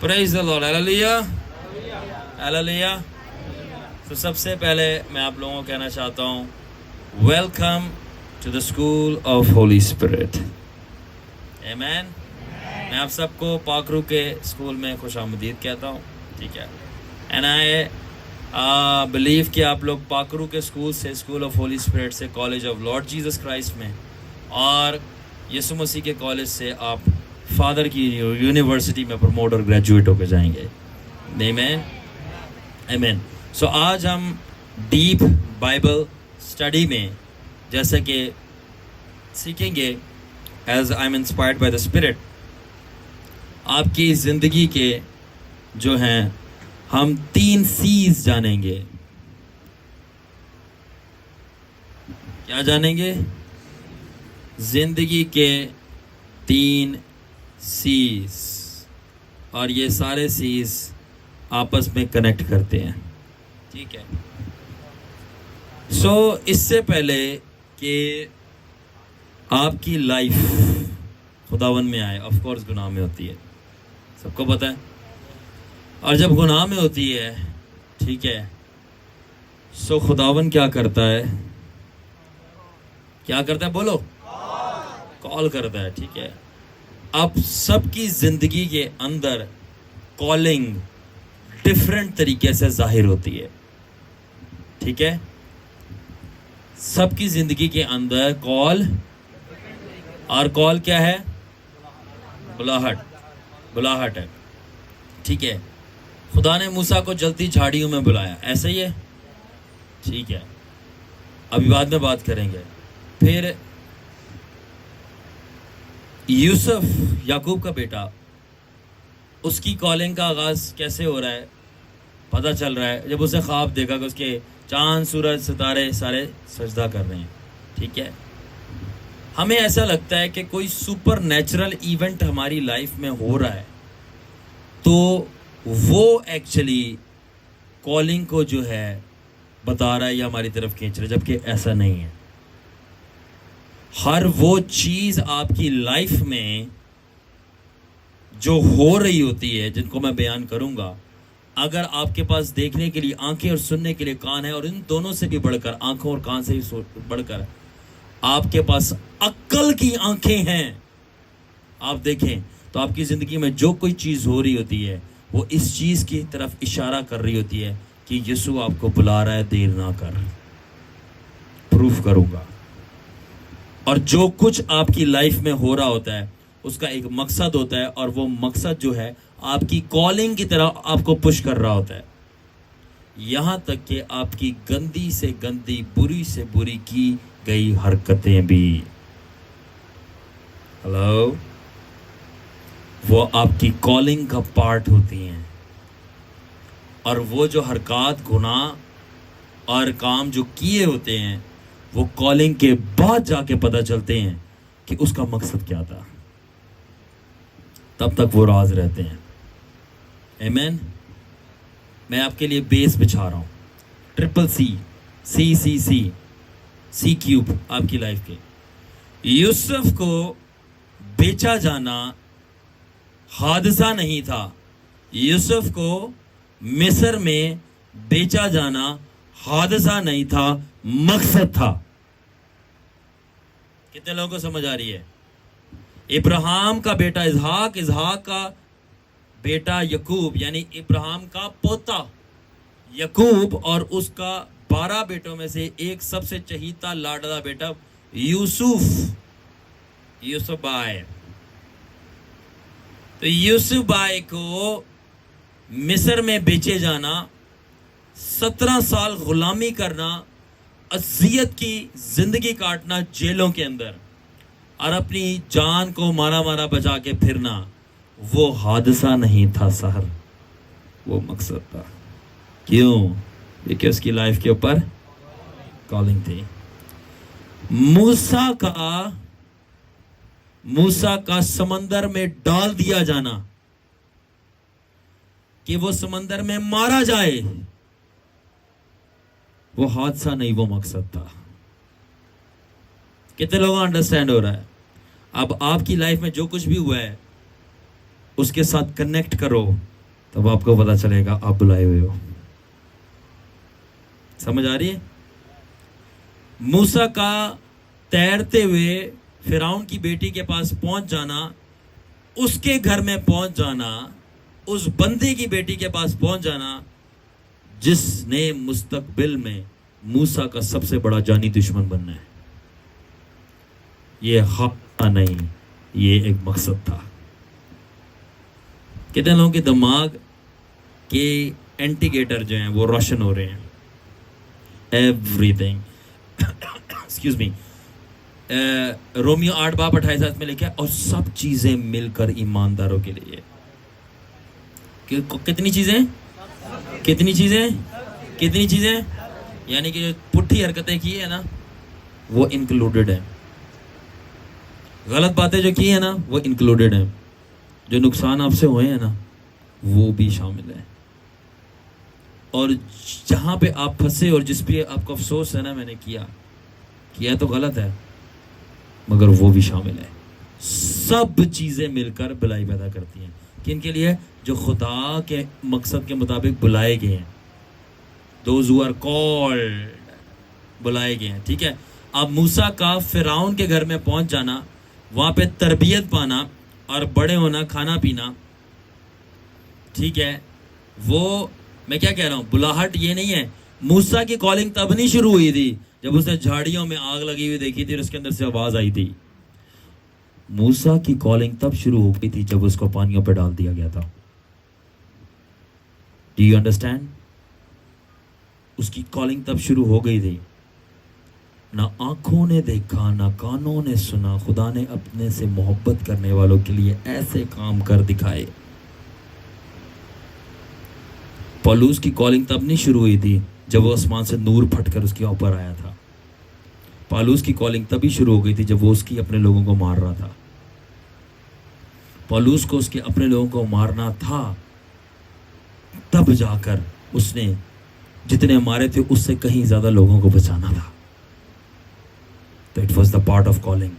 Praise the Lord, hallelujah hallelujah. तो सबसे पहले मैं आप लोगों को कहना चाहता हूँ welcome to the school of Holy Spirit. आमीन। मैं आप सबको पाकरू के स्कूल में खुशामदीद कहता हूँ, ठीक है। एंड आई बिलीव कि आप लोग पाकरू के स्कूल से, स्कूल ऑफ होली स्पिरिट से, college of Lord Jesus Christ में और यीशु मसीह के कॉलेज से आप फादर की यूनिवर्सिटी में प्रमोट और ग्रेजुएट होकर जाएंगे। आमीन आमीन। सो आज हम डीप बाइबल स्टडी में जैसे कि सीखेंगे, as I am inspired by the spirit, आपकी ज़िंदगी के जो हैं हम 3 C's जानेंगे। क्या जानेंगे? जिंदगी के 3 C's, और ये सारे C's आपस में कनेक्ट करते हैं, ठीक है। सो इससे पहले कि आपकी लाइफ खुदावन में आए, ऑफ कोर्स गुनाह में होती है, सबको पता है। और जब गुनाह में होती है, ठीक है, सो खुदावन क्या करता है? क्या करता है? बोलो। कॉल करता है, ठीक है। अब सबकी जिंदगी के अंदर कॉलिंग डिफरेंट तरीके से जाहिर होती है, ठीक है। सबकी जिंदगी के अंदर कॉल, और कॉल क्या है? बुलाहट है, ठीक है। खुदा ने मूसा को जलती झाड़ियों में बुलाया, ऐसा ही है, ठीक है। अभी बाद में बात करेंगे। फिर यूसुफ, याकूब का बेटा, उसकी कॉलिंग का आगाज कैसे हो रहा है? पता चल रहा है जब उसे ख्वाब देखा कि उसके चांद, सूरज, सितारे सारे सजदा कर रहे हैं, ठीक है। हमें ऐसा लगता है कि कोई सुपर नेचुरल इवेंट हमारी लाइफ में हो रहा है, तो वो एक्चुअली कॉलिंग को जो है बता रहा है या हमारी तरफ खींच रहा है, जबकि ऐसा नहीं है। हर वो चीज़ आपकी लाइफ में जो हो रही होती है, जिनको मैं बयान करूंगा, अगर आपके पास देखने के लिए आंखें और सुनने के लिए कान है, और इन दोनों से भी बढ़कर, आंखों और कान से भी बढ़कर आपके पास अक्ल की आंखें हैं, आप देखें तो आपकी ज़िंदगी में जो कोई चीज़ हो रही होती है वो इस चीज़ की तरफ इशारा कर रही होती है कि यीशु आपको बुला रहा है, देर ना कर। प्रूफ करूंगा। और जो कुछ आपकी लाइफ में हो रहा होता है उसका एक मकसद होता है, और वो मकसद जो है आपकी कॉलिंग की तरह आपको पुश कर रहा होता है। यहाँ तक कि आपकी गंदी से गंदी, बुरी से बुरी की गई हरकतें भी, हेलो, वो आपकी कॉलिंग का पार्ट होती हैं। और वो जो हरकत, गुनाह और काम जो किए होते हैं, वो कॉलिंग के बाद जाके पता चलते हैं कि उसका मकसद क्या था। तब तक वो राज रहते हैं। आमीन। मैं आपके लिए बेस बिछा रहा हूं, ट्रिपल सी क्यूब आपकी लाइफ के। यूसुफ को बेचा जाना हादसा नहीं था, यूसुफ को मिस्र में बेचा जाना हादसा नहीं था, मकसद था। कितने लोगों को समझ आ रही है? इब्राहिम का बेटा इसहाक, इसहाक का बेटा यकूब, यानी इब्राहिम का पोता यकूब, और उसका 12 बेटों में से एक सबसे चहीता लाडला बेटा यूसुफ बाई। तो यूसुफ बाई को मिस्र में बेचे जाना, 17 साल गुलामी करना, अज़ियत की जिंदगी काटना जेलों के अंदर, और अपनी जान को मारा मारा बचा के फिरना, वो हादसा नहीं था सहर, वो मकसद था। क्यों? क्योंकि उसकी लाइफ के ऊपर कॉलिंग थी। मूसा का समंदर में डाल दिया जाना, कि वो समंदर में मारा जाए, वो हादसा नहीं, वो मकसद था। कितने लोगों को अंडरस्टैंड हो रहा है? अब आपकी लाइफ में जो कुछ भी हुआ है उसके साथ कनेक्ट करो तब आपको पता चलेगा आप बुलाए हुए हो। समझ आ रही है? मूसा का तैरते हुए फिरौन की बेटी के पास पहुंच जाना, उसके घर में पहुंच जाना, उस बंदे की बेटी के पास पहुंच जाना जिसने मुस्तकबिल में मूसा का सबसे बड़ा जानी दुश्मन बनना है। ये हफ्ता नहीं, ये एक मकसद था। कितने लोगों के दिमाग के इंडिकेटर जो हैं वो रोशन हो रहे हैं? एवरीथिंग एक्सक्यूज मी, रोमियो 8:28 में लिखा है, और सब चीजें मिलकर ईमानदारों के लिए। कितनी चीजें? कितनी चीजें? कितनी चीजें? यानी कि जो पुट्ठी हरकतें की है ना वो इंक्लूडेड है, गलत बातें जो की है ना वो इंक्लूडेड है, जो नुकसान आपसे हुए हैं ना वो भी शामिल है, और जहां पे आप फंसे और जिस पे आपको अफसोस है ना मैंने किया तो गलत है, मगर वो भी शामिल है। सब चीजें मिलकर भलाई पैदा करती हैं। किन के लिए? जो खुदा के मकसद के मुताबिक बुलाए गए हैं, दोज हु आर कॉल्ड, बुलाए गए हैं। ठीक है। अब मूसा का फिरौन के घर में पहुंच जाना, वहां पे तरबियत पाना और बड़े होना, खाना पीना, ठीक है, वो मैं क्या कह रहा हूं, बुलाहट ये नहीं है। मूसा की कॉलिंग तब नहीं शुरू हुई थी जब उसने झाड़ियों में आग लगी हुई देखी थी और उसके अंदर से आवाज आई थी। मूसा की कॉलिंग तब शुरू हो गई थी जब उसको पानियों पर डाल दिया गया था। Do you understand? उसकी कॉलिंग तब शुरू हो गई थी। ना आंखों ने देखा, ना कानों ने सुना, खुदा ने अपने से मोहब्बत करने वालों के लिए ऐसे काम कर दिखाए। पौलुस की कॉलिंग तब नहीं शुरू हुई थी जब वो आसमान से नूर फटकर उसके ऊपर आया था। पौलुस की कॉलिंग तभी शुरू हो गई थी जब वो उसकी अपने लोगों को मार रहा था। पौलुस को उसके अपने लोगों को मारना था, तब जाकर उसने जितने मारे थे उससे कहीं ज्यादा लोगों को बचाना था। तो it was the part of calling,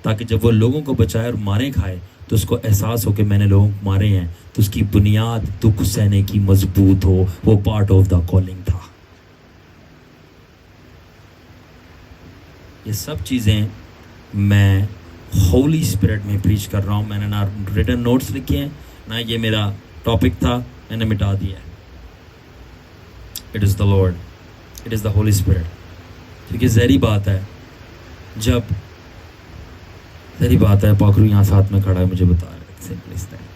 ताकि जब वो लोगों को बचाए और मारे खाए तो उसको एहसास हो कि मैंने लोगों को मारे हैं, तो उसकी बुनियाद दुख सहने की मजबूत हो। वो पार्ट ऑफ द कॉलिंग था। ये सब चीजें मैं होली स्पिरिट में प्रीच कर रहा हूं। मैंने ना रिटन नोट्स लिखे हैं ना ये मेरा टॉपिक था, मैंने मिटा दिया है। It is the Lord, it is the Holi spirit. क्योंकि जहरी बात है, जब जहरी बात है, पाखरू यहाँ साथ में खड़ा है, मुझे बता रहा है,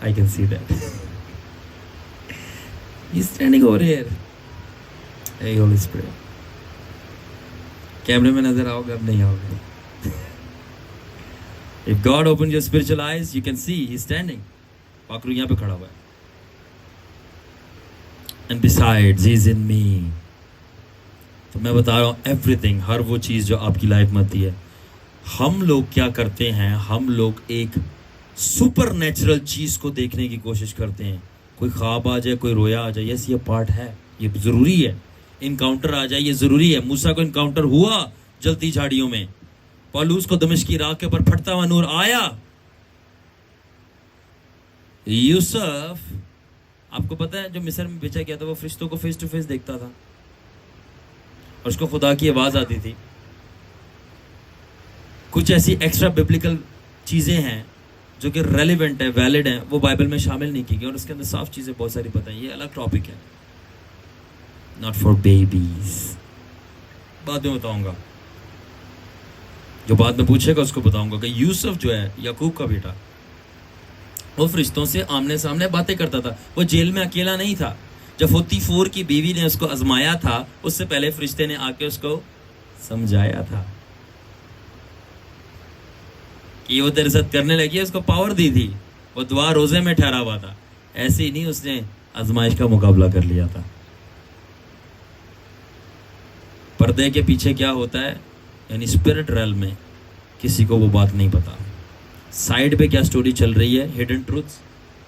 I can see that he is standing over here. Hey Holy Spirit, कैमरे में नजर आओगे? अब नहीं आओगे। If God opens your spiritual eyes, you can see He's standing. पाखरू यहाँ पे खड़ा हुआ है। And besides, He's in me. तो मैं बता रहा हूँ everything, हर वो चीज़ जो आपकी लाइफ में आती है। हम लोग क्या करते हैं, हम लोग एक सुपर नेचुरल चीज़ को देखने की कोशिश करते हैं। कोई ख्वाब आ जाए, कोई रोया आ जाए, यस ये पार्ट है, ये ज़रूरी है। इनकाउंटर आ जाए, ये ज़रूरी है। मूसा को इनकाउंटर हुआ जलती झाड़ियों में, पौलुस को दमिश्क की राख के ऊपर फटता हुआ नूर आया। यूसुफ, आपको पता है जो मिस्र में बेचा गया था, वो फरिश्तों को फेस टू फेस देखता था और उसको खुदा की आवाज आती थी। कुछ ऐसी एक्स्ट्रा बिब्लिकल चीजें हैं जो कि रेलिवेंट है, वैलिड है, वो बाइबल में शामिल नहीं की गई और उसके अंदर साफ चीजें बहुत सारी बताई। ये अलग टॉपिक है, नॉट फॉर बेबीज। बाद में बताऊंगा, जो बाद में पूछेगा उसको बताऊंगा कि यूसुफ जो है याकूब का बेटा, वो फरिश्तों से आमने सामने बातें करता था। वो जेल में अकेला नहीं था। जब 44 की बीवी ने उसको आजमाया था, उससे पहले फरिश्ते ने आके उसको समझाया था कि वो तेरे साथ करने लगी है, उसको पावर दी थी। वो दुआ रोजे में ठहरा हुआ था, ऐसे ही नहीं उसने आजमाइश का मुकाबला कर लिया था। पर्दे के पीछे क्या होता है, यानी स्पिरिट रेल में किसी को वो बात नहीं पता। साइड पे क्या स्टोरी चल रही है, हिडन ट्रूथ्स,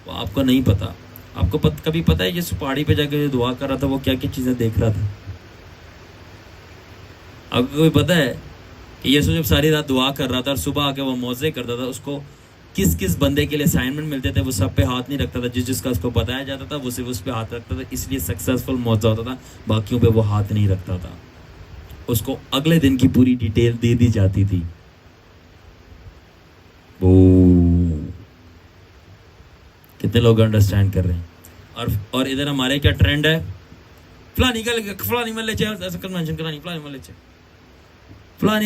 वो आपको नहीं पता। आपको कभी पता है जिस पहाड़ी पे जाकर दुआ कर रहा था वो क्या क्या चीज़ें देख रहा था? आपको कोई पता है कि यीशु जब सारी रात दुआ कर रहा था और सुबह आके वो मौजे करता था, उसको किस किस बंदे के लिए असाइनमेंट मिलते थे वो सब पे हाथ नहीं रखता था, जिसका उसको बताया जाता था वो सिर्फ उस पे हाथ रखता था, इसलिए सक्सेसफुल मौका होता था, बाकियों पे वो हाथ नहीं रखता था। उसको अगले दिन की पूरी डिटेल दे दी जाती थी। वो कितने लोग अंडरस्टैंड कर रहे हैं? और इधर हमारे क्या ट्रेंड है, फलानी महल्ले च कन्वेंशन करानी, फलानी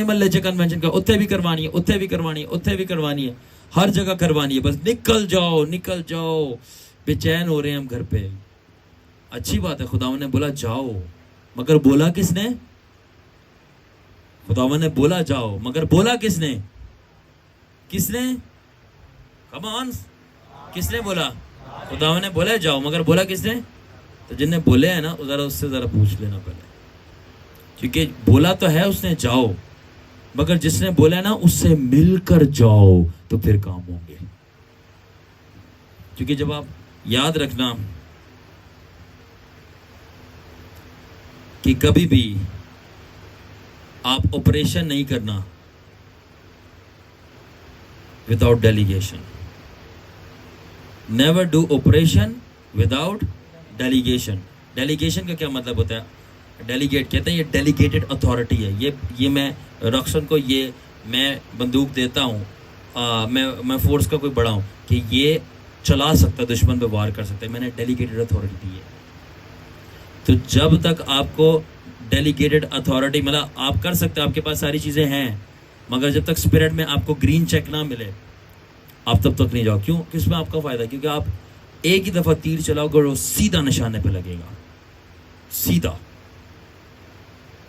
महल्ले च कन्वेंशन का, उत्थे भी करवानी है, उत्थे भी करवानी है, उत्थे भी करवानी है, हर जगह करवानी है, बस निकल जाओ। बेचैन हो रहे हैं हम घर पे। अच्छी बात है, खुदावन ने बोला जाओ, मगर बोला किसने? खुदावन ने बोला जाओ, मगर बोला किसने? कम ऑन, किसने बोला? खुदावन ने बोला जाओ, मगर बोला किसने? तो जिन्हें बोले है ना, जरा उससे जरा पूछ लेना पहले, क्योंकि बोला तो है उसने जाओ, मगर जिसने बोला है ना उससे मिलकर जाओ तो फिर काम होंगे। क्योंकि जब आप याद रखना कि कभी भी आप ऑपरेशन नहीं करना without delegation. Never do operation without delegation. Delegation का क्या मतलब होता है? डेलीगेट कहते हैं, ये डेलीगेटेड अथॉरिटी है। ये मैं रक्सन को ये मैं बंदूक देता हूँ, मैं फोर्स का कोई बड़ा हूँ कि ये चला सकता है, दुश्मन पे वार कर सकता है, मैंने डेलीगेटेड अथॉरिटी दी है। तो जब तक आपको डेलीगेटेड अथॉरिटी मतलब आप कर सकते हैं, आपके पास सारी चीज़ें हैं, मगर जब तक स्पिरिट में आपको ग्रीन चेक ना मिले आप तब तक नहीं जाओ। क्यों? किसमें आपका फ़ायदा? क्योंकि आप एक ही दफ़ा तीर चलाओगे और वो सीधा निशाने पे लगेगा, सीधा।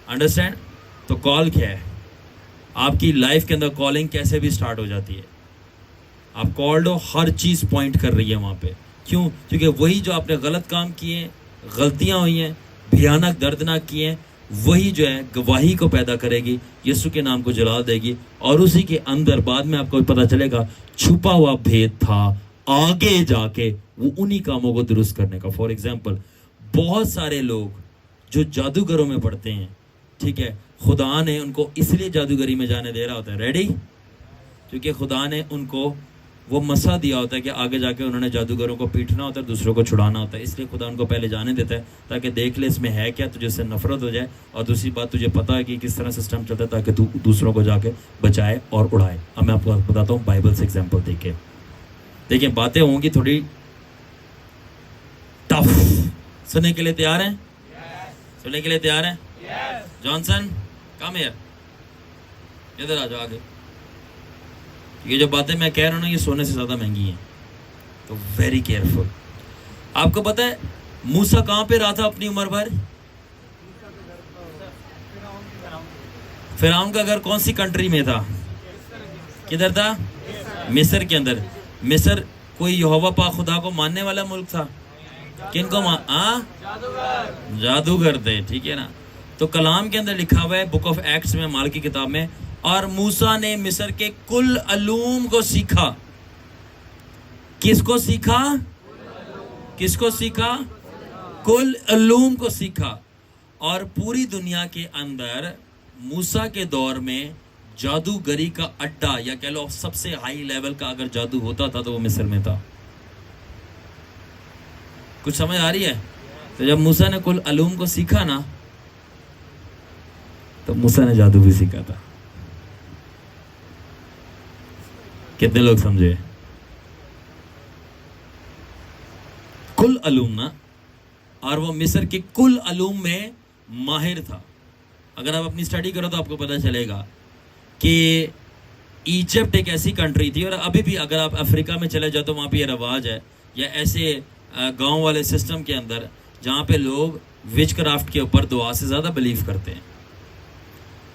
अंडरस्टैंड? तो कॉल क्या है? आपकी लाइफ के अंदर कॉलिंग कैसे भी स्टार्ट हो जाती है। आप कॉल्ड हो, हर चीज़ पॉइंट कर रही है वहाँ पे। क्यों? क्योंकि वही जो आपने गलत काम किए, गलतियाँ हुई हैं, भयानक दर्दनाक किए हैं, वही जो है गवाही को पैदा करेगी, यीशु के नाम को जला देगी, और उसी के अंदर बाद में आपको पता चलेगा छुपा हुआ भेद था आगे जाके वो उन्हीं कामों को दुरुस्त करने का। फॉर एग्जाम्पल, बहुत सारे लोग जो जादूगरों में पढ़ते हैं, ठीक है, खुदा ने उनको इसलिए जादूगरी में जाने दे रहा होता है, रेडी, क्योंकि खुदा ने उनको वो मसा दिया होता है कि आगे जाके उन्होंने जादूगरों को पीटना होता है, दूसरों को छुड़ाना होता है, इसलिए खुदा उनको पहले जाने देता है ताकि देख ले इसमें है क्या, तुझे इससे नफरत हो जाए, और दूसरी बात तुझे पता है कि किस तरह सिस्टम चलता है ताकि तू दूसरों को जाके बचाए और उड़ाए। अब मैं आपको बताता हूँ बाइबल से एग्जाम्पल देके। देखिए बातें होंगी थोड़ी टफ, सुनने के लिए तैयार हैं? सुनने के लिए तैयार हैं? जॉनसन कम हियर, इधर आ जाओ आगे। ये जो बातें मैं कह रहा हूँ ना, ये सोने से ज़्यादा महंगी हैं, तो वेरी केयरफुल। आपको पता है मूसा कहाँ पे रहा था अपनी उम्र भर? फिरौन का घर कौन सी कंट्री में था? किधर था? मिस्र के अंदर। मिस्र कोई यहोवा पाक खुदा को मानने वाला मुल्क था? किनको जादूगर थे, ठीक है ना। तो कलाम के अंदर लिखा हुआ है बुक ऑफ एक्ट्स में, माल की किताब में, और मूसा ने मिस्र के कुल अलूम को सीखा। किसको सीखा? किसको सीखा? कुल अलूम को सीखा। और पूरी दुनिया के अंदर मूसा के दौर में जादूगरी का अड्डा, या कह लो सबसे हाई लेवल का अगर जादू होता था तो वो मिस्र में था। कुछ समझ आ रही है? तो जब मूसा ने कुल अलूम को सीखा ना, तो मूसा ने जादू भी सीखा था। कितने लोग समझे? कुल अलूम ना, और वो मिस्र के कुल अलूम में माहिर था। अगर आप अपनी स्टडी करो तो आपको पता चलेगा कि इजिप्ट एक ऐसी कंट्री थी, और अभी भी अगर आप अफ्रीका में चले जाओ तो वहाँ पे ये रवाज है, या ऐसे गांव वाले सिस्टम के अंदर जहाँ पे लोग विच क्राफ्ट के ऊपर दुआ से ज़्यादा बिलीव करते हैं।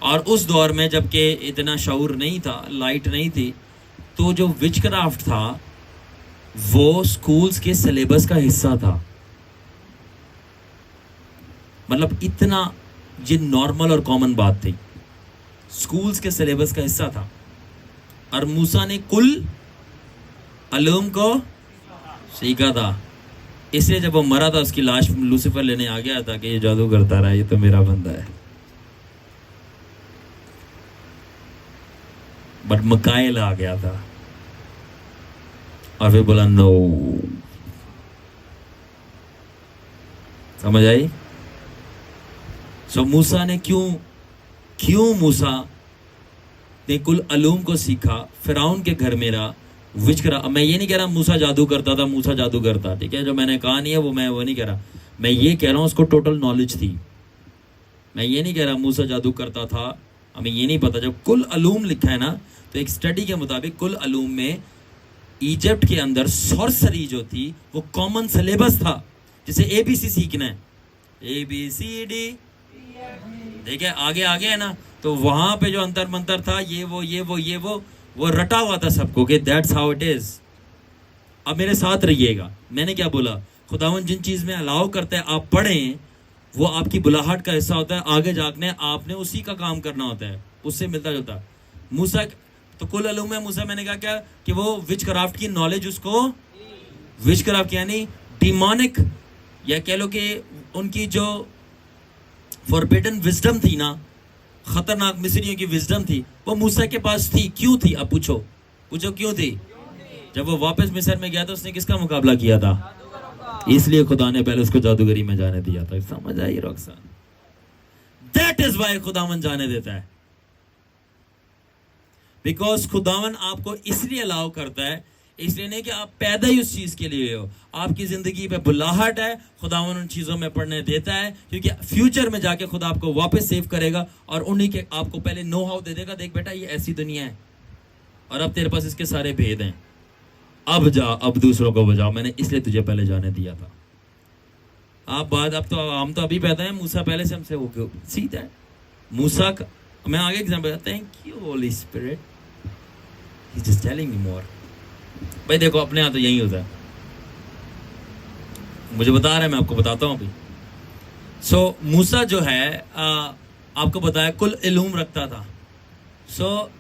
और उस दौर में जबकि इतना शऊर नहीं था, लाइट नहीं थी, तो जो विच क्राफ्ट था वो स्कूल्स के सिलेबस का हिस्सा था। मतलब इतना ये नॉर्मल और कॉमन बात थी, स्कूल्स के सिलेबस का हिस्सा था। और मूसा ने कुल अलूम को सीखा था, इसलिए जब वो मरा था उसकी लाश लूसीफर लेने आ गया था कि ये जादू करता रहा, ये तो मेरा बंदा है। बट मकाइल आ गया था, और फिर बोला नो। समझ आई? सो मूसा ने क्यों मूसा ने कुल अलूम को सीखा? फिरौन के घर में रहा, विचकरा। मैं ये नहीं कह रहा मूसा जादू करता था, मूसा जादूगर था, ठीक है? जो मैंने कहा नहीं है वो मैं वो नहीं कह रहा। मैं ये कह रहा हूँ उसको टोटल नॉलेज थी। मैं ये नहीं कह रहा मूसा जादू करता था, हमें ये नहीं पता। जब कुल अलूम लिखा है ना, तो एक स्टडी के मुताबिक कुल अलूम में इजिप्ट के अंदर सॉर्सरी जो थी वो कॉमन सिलेबस था। जैसे ABC सीखना है, ABCD, देखिए आगे आगे है ना, तो वहां पे जो अंतर मंतर था, ये वो रटा हुआ था सबको कि दैट्स हाउ इट इज। अब मेरे साथ रहिएगा, मैंने क्या बोला? खुदावन जिन चीज में अलाउ करता है आप पढ़ें, वो आपकी बुलाहट का हिस्सा होता है। आगे जाके आपने उसी का काम करना होता है, उससे मिलता जुलता। मूसा तो कुल अलूम में मूसा, मैंने कहा क्या कि वो विच क्राफ्ट की नॉलेज उसको, विच क्राफ्ट यानी डिमोनिक, या कह लो कि उनकी जो फॉरबिडन विजडम थी ना, खतरनाक मिस्रियों की विजडम थी, वो मूसा के पास थी। क्यों थी? अब पूछो क्यों थी? जब वो वापस मिस्र में गया तो उसने किसका मुकाबला किया था? इसलिए खुदा ने पहले उसको जादूगरी में जाने दिया था। समझ आई रॉक्सन? दैट इज वाई खुदावन जाने देता है, बिकॉज खुदावन आपको इसलिए अलाउ करता है, इसलिए नहीं कि आप पैदा ही उस चीज के लिए हो। आपकी जिंदगी पे बुलाहट है, खुदावन उन चीजों में पढ़ने देता है, क्योंकि फ्यूचर में जाके खुदा आपको वापस सेव करेगा और उन्हीं के आपको पहले नो हाउ दे देगा। देख बेटा, ये ऐसी दुनिया है और अब तेरे पास इसके सारे भेद हैं, अब जा, अब दूसरों को बजाओ। मैंने इसलिए तुझे पहले जाने दिया था। आप बात, अब तो हम तो अभी पैदा हैं, मूसा पहले से हमसे वो सीधा है। मूसा का मैं आगे example, thank you Holy Spirit, he is just telling me more. भाई देखो, अपने यहाँ तो यही होता है, मुझे बता रहा है, मैं आपको बताता हूँ अभी। सो मूसा जो है आपको बताया कुल इल्म रखता था। सो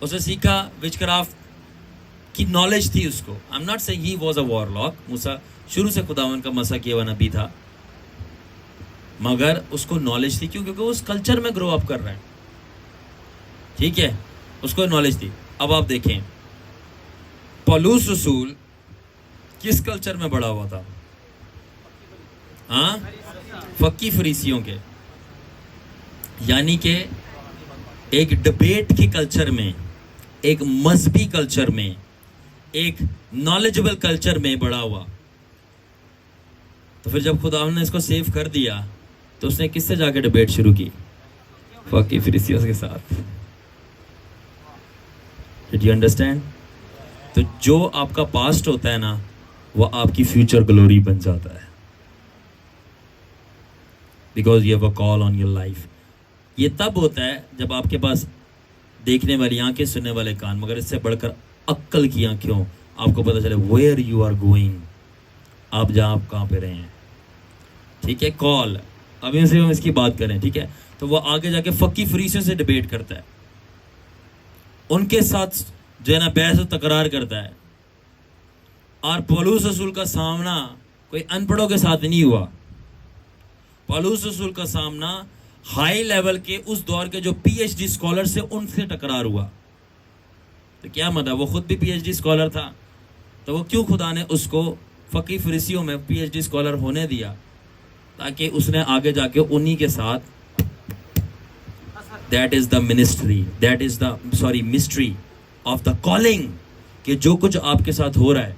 उसे सीखा, विचक्राफ्ट की नॉलेज थी उसको। I am not saying he was a warlock. Musa शुरू से खुदावन का मसा किया हुआ नबी था, मगर उसको नॉलेज थी। क्यों? क्योंकि वो उस कल्चर में ग्रो अप कर रहा है, ठीक है? उसको नॉलेज थी। अब आप देखें, पौलुस रसूल किस कल्चर में बड़ा हुआ था? हाँ, फक्की फरीसियों के, यानी कि एक डिबेट के कल्चर में, एक मजहबी कल्चर में, एक नॉलेजेबल कल्चर में बड़ा हुआ। तो फिर जब खुदा ने इसको सेव कर दिया तो उसने किससे जाके डिबेट शुरू की? फक्की फरीसियों के साथ। Did you understand? तो जो आपका पास्ट होता है ना, वो आपकी फ्यूचर ग्लोरी बन जाता है, because you have a call on your life. ये तब होता है जब आपके पास देखने वाली आंखें, सुनने वाले कान, मगर इससे बढ़कर अक्ल की आंखें, आपको पता चले वेयर यू आर गोइंग, आप जहां आप कहां पे रहे हैं, ठीक है? कॉल, अभी से हम इसकी बात करें, ठीक है? तो वो आगे जाके फक्की फरीसियों से डिबेट करता है, उनके साथ जो है ना बहस तकरार करता है। और पौलुस रसूल का सामना कोई अनपढ़ों के साथ नहीं हुआ। पौलुस रसूल का सामना हाई लेवल के उस दौर के जो PhD स्कॉलर से, उनसे टकरार हुआ। तो क्या मतलब, वो खुद भी PhD स्कॉलर था, तो वो क्यों खुदा ने उसको फकी फरीसियों में PhD स्कॉलर होने दिया? ताकि उसने आगे जाके उन्हीं के साथ, that is the ministry, that is the mystery of the calling, कि जो कुछ आपके साथ हो रहा है,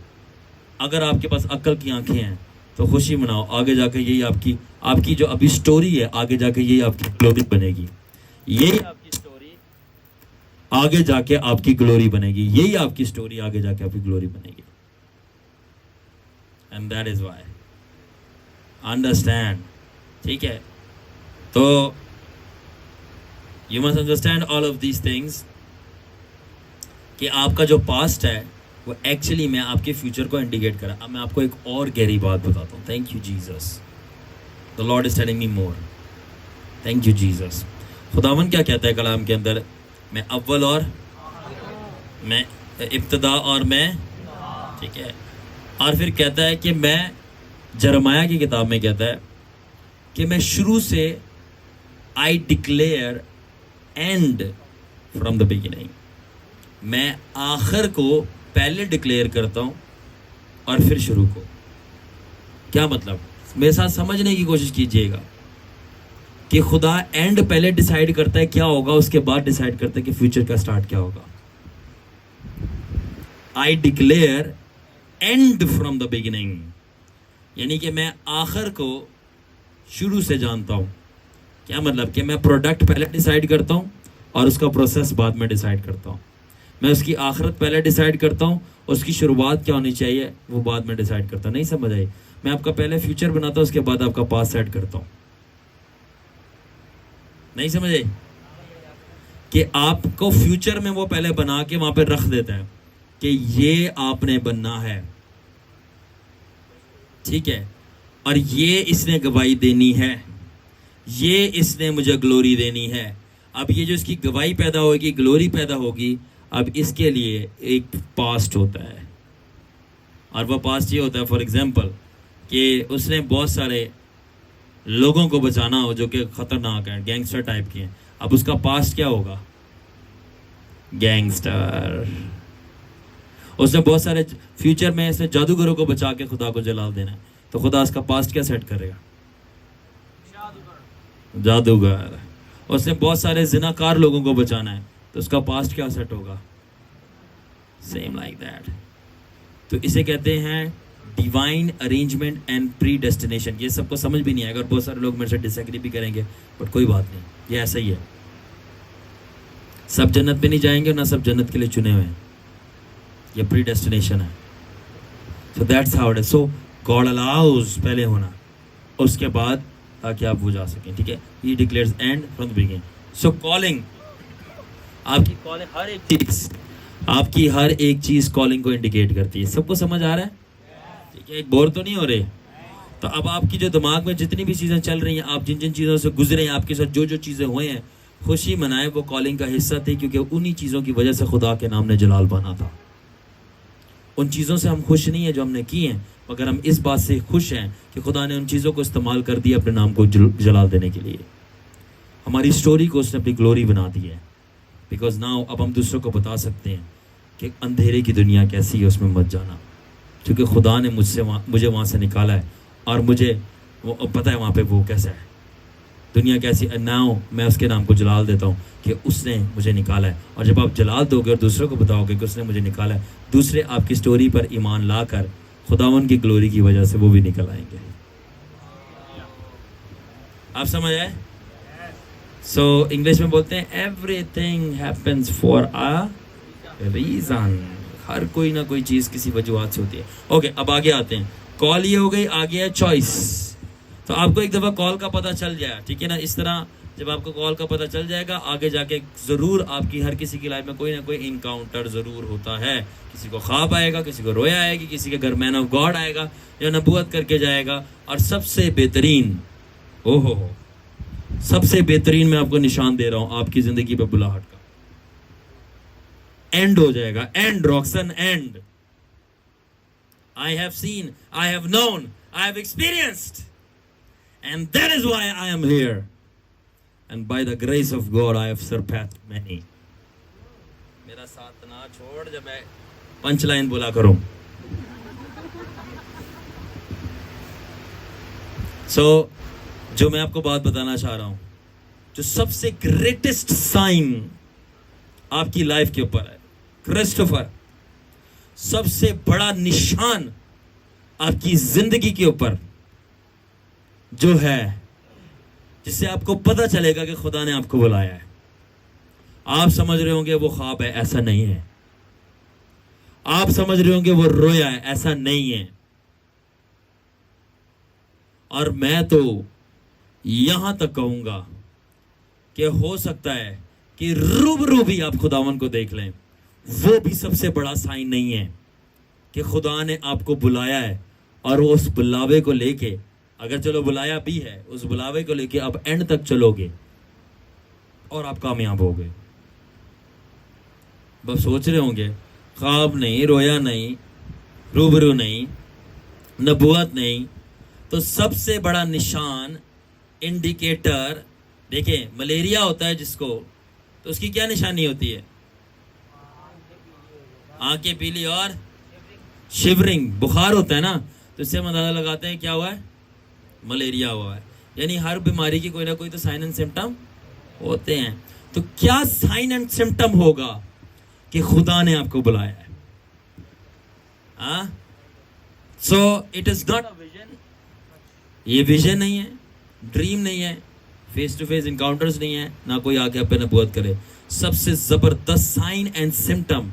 अगर आपके पास अक्ल की आंखें हैं तो खुशी मनाओ। आगे जाके यही आपकी जो अभी स्टोरी है, आगे जाके यही आपकी ग्लोरी बनेगी। यही आपकी स्टोरी आगे जाके आपकी ग्लोरी बनेगी। यही आपकी स्टोरी आगे जाके आपकी ग्लोरी बनेगी। And that is why, understand, ठीक है? तो you must understand all of these things, कि आपका जो पास्ट है वो एक्चुअली में आपके फ्यूचर को इंडिकेट करा। अब मैं आपको एक और गहरी बात बताता हूँ। Thank you Jesus, the Lord is telling me more. Thank you Jesus. खुदावन क्या कहता है कलाम के अंदर? मैं अव्वल और मैं इब्तदा और मैं, ठीक है? और फिर कहता है कि मैं, जरमाया की किताब में कहता है कि मैं शुरू से, I declare and from the beginning, मैं आखिर को पहले डिक्लेयर करता हूं और फिर शुरू को। क्या मतलब? मेरे साथ समझने की कोशिश कीजिएगा कि खुदा एंड पहले डिसाइड करता है क्या होगा, उसके बाद डिसाइड करता है कि फ्यूचर का स्टार्ट क्या होगा। I declare and from the beginning, यानी कि मैं आखिर को शुरू से जानता हूं। क्या मतलब? कि मैं प्रोडक्ट पहले डिसाइड करता हूं और उसका प्रोसेस बाद में डिसाइड करता हूं। मैं उसकी आखिरत पहले डिसाइड करता हूं, उसकी शुरुआत क्या होनी चाहिए वो बाद में डिसाइड करता हूं। नहीं समझ आई? मैं आपका पहले फ्यूचर बनाता हूं, उसके बाद आपका पास्ट सेट करता हूं। नहीं समझ आई? कि आपको फ्यूचर में वो पहले बना के वहां पे रख देता है कि ये आपने बनना है, ठीक है, और ये इसने गवाही देनी है, ये इसने मुझे ग्लोरी देनी है। अब ये जो इसकी गवाही पैदा होगी, ग्लोरी पैदा होगी, अब इसके लिए एक पास्ट होता है। और वो पास्ट ये होता है, फॉर एग्जांपल, कि उसने बहुत सारे लोगों को बचाना हो जो कि खतरनाक हैं, गैंगस्टर टाइप के हैं। अब उसका पास्ट क्या होगा? गैंगस्टर। उसने बहुत सारे फ्यूचर में ऐसे जादूगरों को बचा के खुदा को जलाल देना है, तो खुदा उसका पास्ट क्या सेट करेगा? जादूगर। उसने बहुत सारे जिनाकार लोगों को बचाना है, तो उसका पास्ट क्या सेट होगा? Same like that. तो इसे कहते हैं divine arrangement and pre destination. ये सबको समझ भी नहीं आएगा और बहुत सारे लोग मेरे से डिसएग्री भी करेंगे, बट कोई बात नहीं, ये ऐसा ही है। सब जन्नत में नहीं जाएंगे, ना सब जन्नत के लिए चुने हुए हैं, ये प्री डेस्टिनेशन है। So that's how it is. So God allows पहले होना, उसके बाद ताकि आप वो जा सकें, ठीक है। He declares end from the beginning. So calling, आपकी कॉलिंग, हर एक चीज, आपकी हर एक चीज कॉलिंग को इंडिकेट करती है। सबको समझ आ रहा है? ठीक है, एक बोर तो नहीं हो रहे? तो अब आपकी जो दिमाग में जितनी भी चीज़ें चल रही हैं, आप जिन जिन चीज़ों से गुजरे हैं, आपके साथ जो जो चीज़ें हुए हैं, खुशी मनाएं, वो कॉलिंग का हिस्सा थे, क्योंकि उन्हीं चीज़ों की वजह से खुदा के नाम ने जलाल बना था। उन चीज़ों से हम खुश नहीं है जो हमने की हैं, मगर हम इस बात से खुश हैं कि खुदा ने उन चीज़ों को इस्तेमाल कर दिया अपने नाम को जलाल देने के लिए। हमारी स्टोरी को उसने अपनी ग्लोरी बना दी है। बिकॉज नाउ अब हम दूसरों को बता सकते हैं कि अंधेरे की दुनिया कैसी है, उसमें मत जाना, क्योंकि खुदा ने मुझे वहाँ से निकाला है, और मुझे वो पता है वहाँ पे वो कैसा है, दुनिया कैसी है। नाउ मैं उसके नाम को जलाल देता हूँ कि उसने मुझे निकाला है। और जब आप जलाल दोगे और दूसरों को बताओगे कि उसने मुझे निकाला है, दूसरे आपकी स्टोरी पर ईमान ला कर खुदावन की ग्लोरी की वजह से वो भी निकल आएंगे। आप समझ आए? सो इंग्लिश में बोलते हैं everything happens for a reason. हर कोई ना कोई चीज किसी वजूहत से होती है। ओके, अब आगे आते हैं। कॉल ये हो गई, आगे है चॉइस। तो आपको एक दफा कॉल का पता चल जाए, ठीक है ना, इस तरह जब आपको कॉल का पता चल जाएगा, आगे जाके जरूर आपकी हर किसी की लाइफ में कोई ना कोई इनकाउंटर जरूर होता है। किसी को ख्वाब आएगा, किसी को रोया आएगी, किसी के घर मैन ऑफ गॉड आएगा जो नबूवत करके जाएगा। और सबसे बेहतरीन, ओहो, सबसे बेहतरीन मैं आपको निशान दे रहा हूं आपकी जिंदगी पे बुलाहट का, एंड हो जाएगा। एंड रॉक्सन, end. I have seen, I have known, I have experienced, and that is why I am here. And by the grace of God, I have surpassed many. मेरा साथ ना छोड़ जब मैं पंच लाइन बोला करूं। So, जो मैं आपको बात बताना चाह रहा हूं, जो सबसे ग्रेटेस्ट साइन आपकी लाइफ के ऊपर है, क्रिस्टोफर, सबसे बड़ा निशान आपकी जिंदगी के ऊपर जो है, जिससे आपको पता चलेगा कि खुदा ने आपको बुलाया है। आप समझ रहे होंगे वो ख्वाब है, ऐसा नहीं है। आप समझ रहे होंगे वो रोया है, ऐसा नहीं है। और मैं तो यहां तक कहूंगा कि हो सकता है कि रूबरू भी आप खुदावन को देख लें, वो भी सबसे बड़ा साइन नहीं है कि खुदा ने आपको बुलाया है। और वो उस बुलावे को लेके, अगर चलो बुलाया भी है, उस बुलावे को लेके आप एंड तक चलोगे और आप कामयाब होगे। बस सोच रहे होंगे ख्वाब नहीं, रोया नहीं, रूबरू नहीं, नबूवत नहीं। तो सबसे बड़ा निशान, इंडिकेटर, देखिए मलेरिया होता है जिसको, तो उसकी क्या निशानी होती है? आंखें पीली और शिवरिंग, बुखार होता है ना, तो इससे हम अंदाजा लगाते हैं क्या हुआ है, मलेरिया हुआ है। यानी हर बीमारी की कोई ना कोई तो साइन एंड सिम्टम होते हैं। तो क्या साइन एंड सिम्टम होगा कि खुदा ने आपको बुलाया है? So it is not a vision, ये विजन नहीं है, ड्रीम नहीं है, फेस टू फेस इनकाउंटर्स नहीं है, ना कोई आके आप पे नबूवत करे। सबसे जबरदस्त साइन एंड सिम्टम,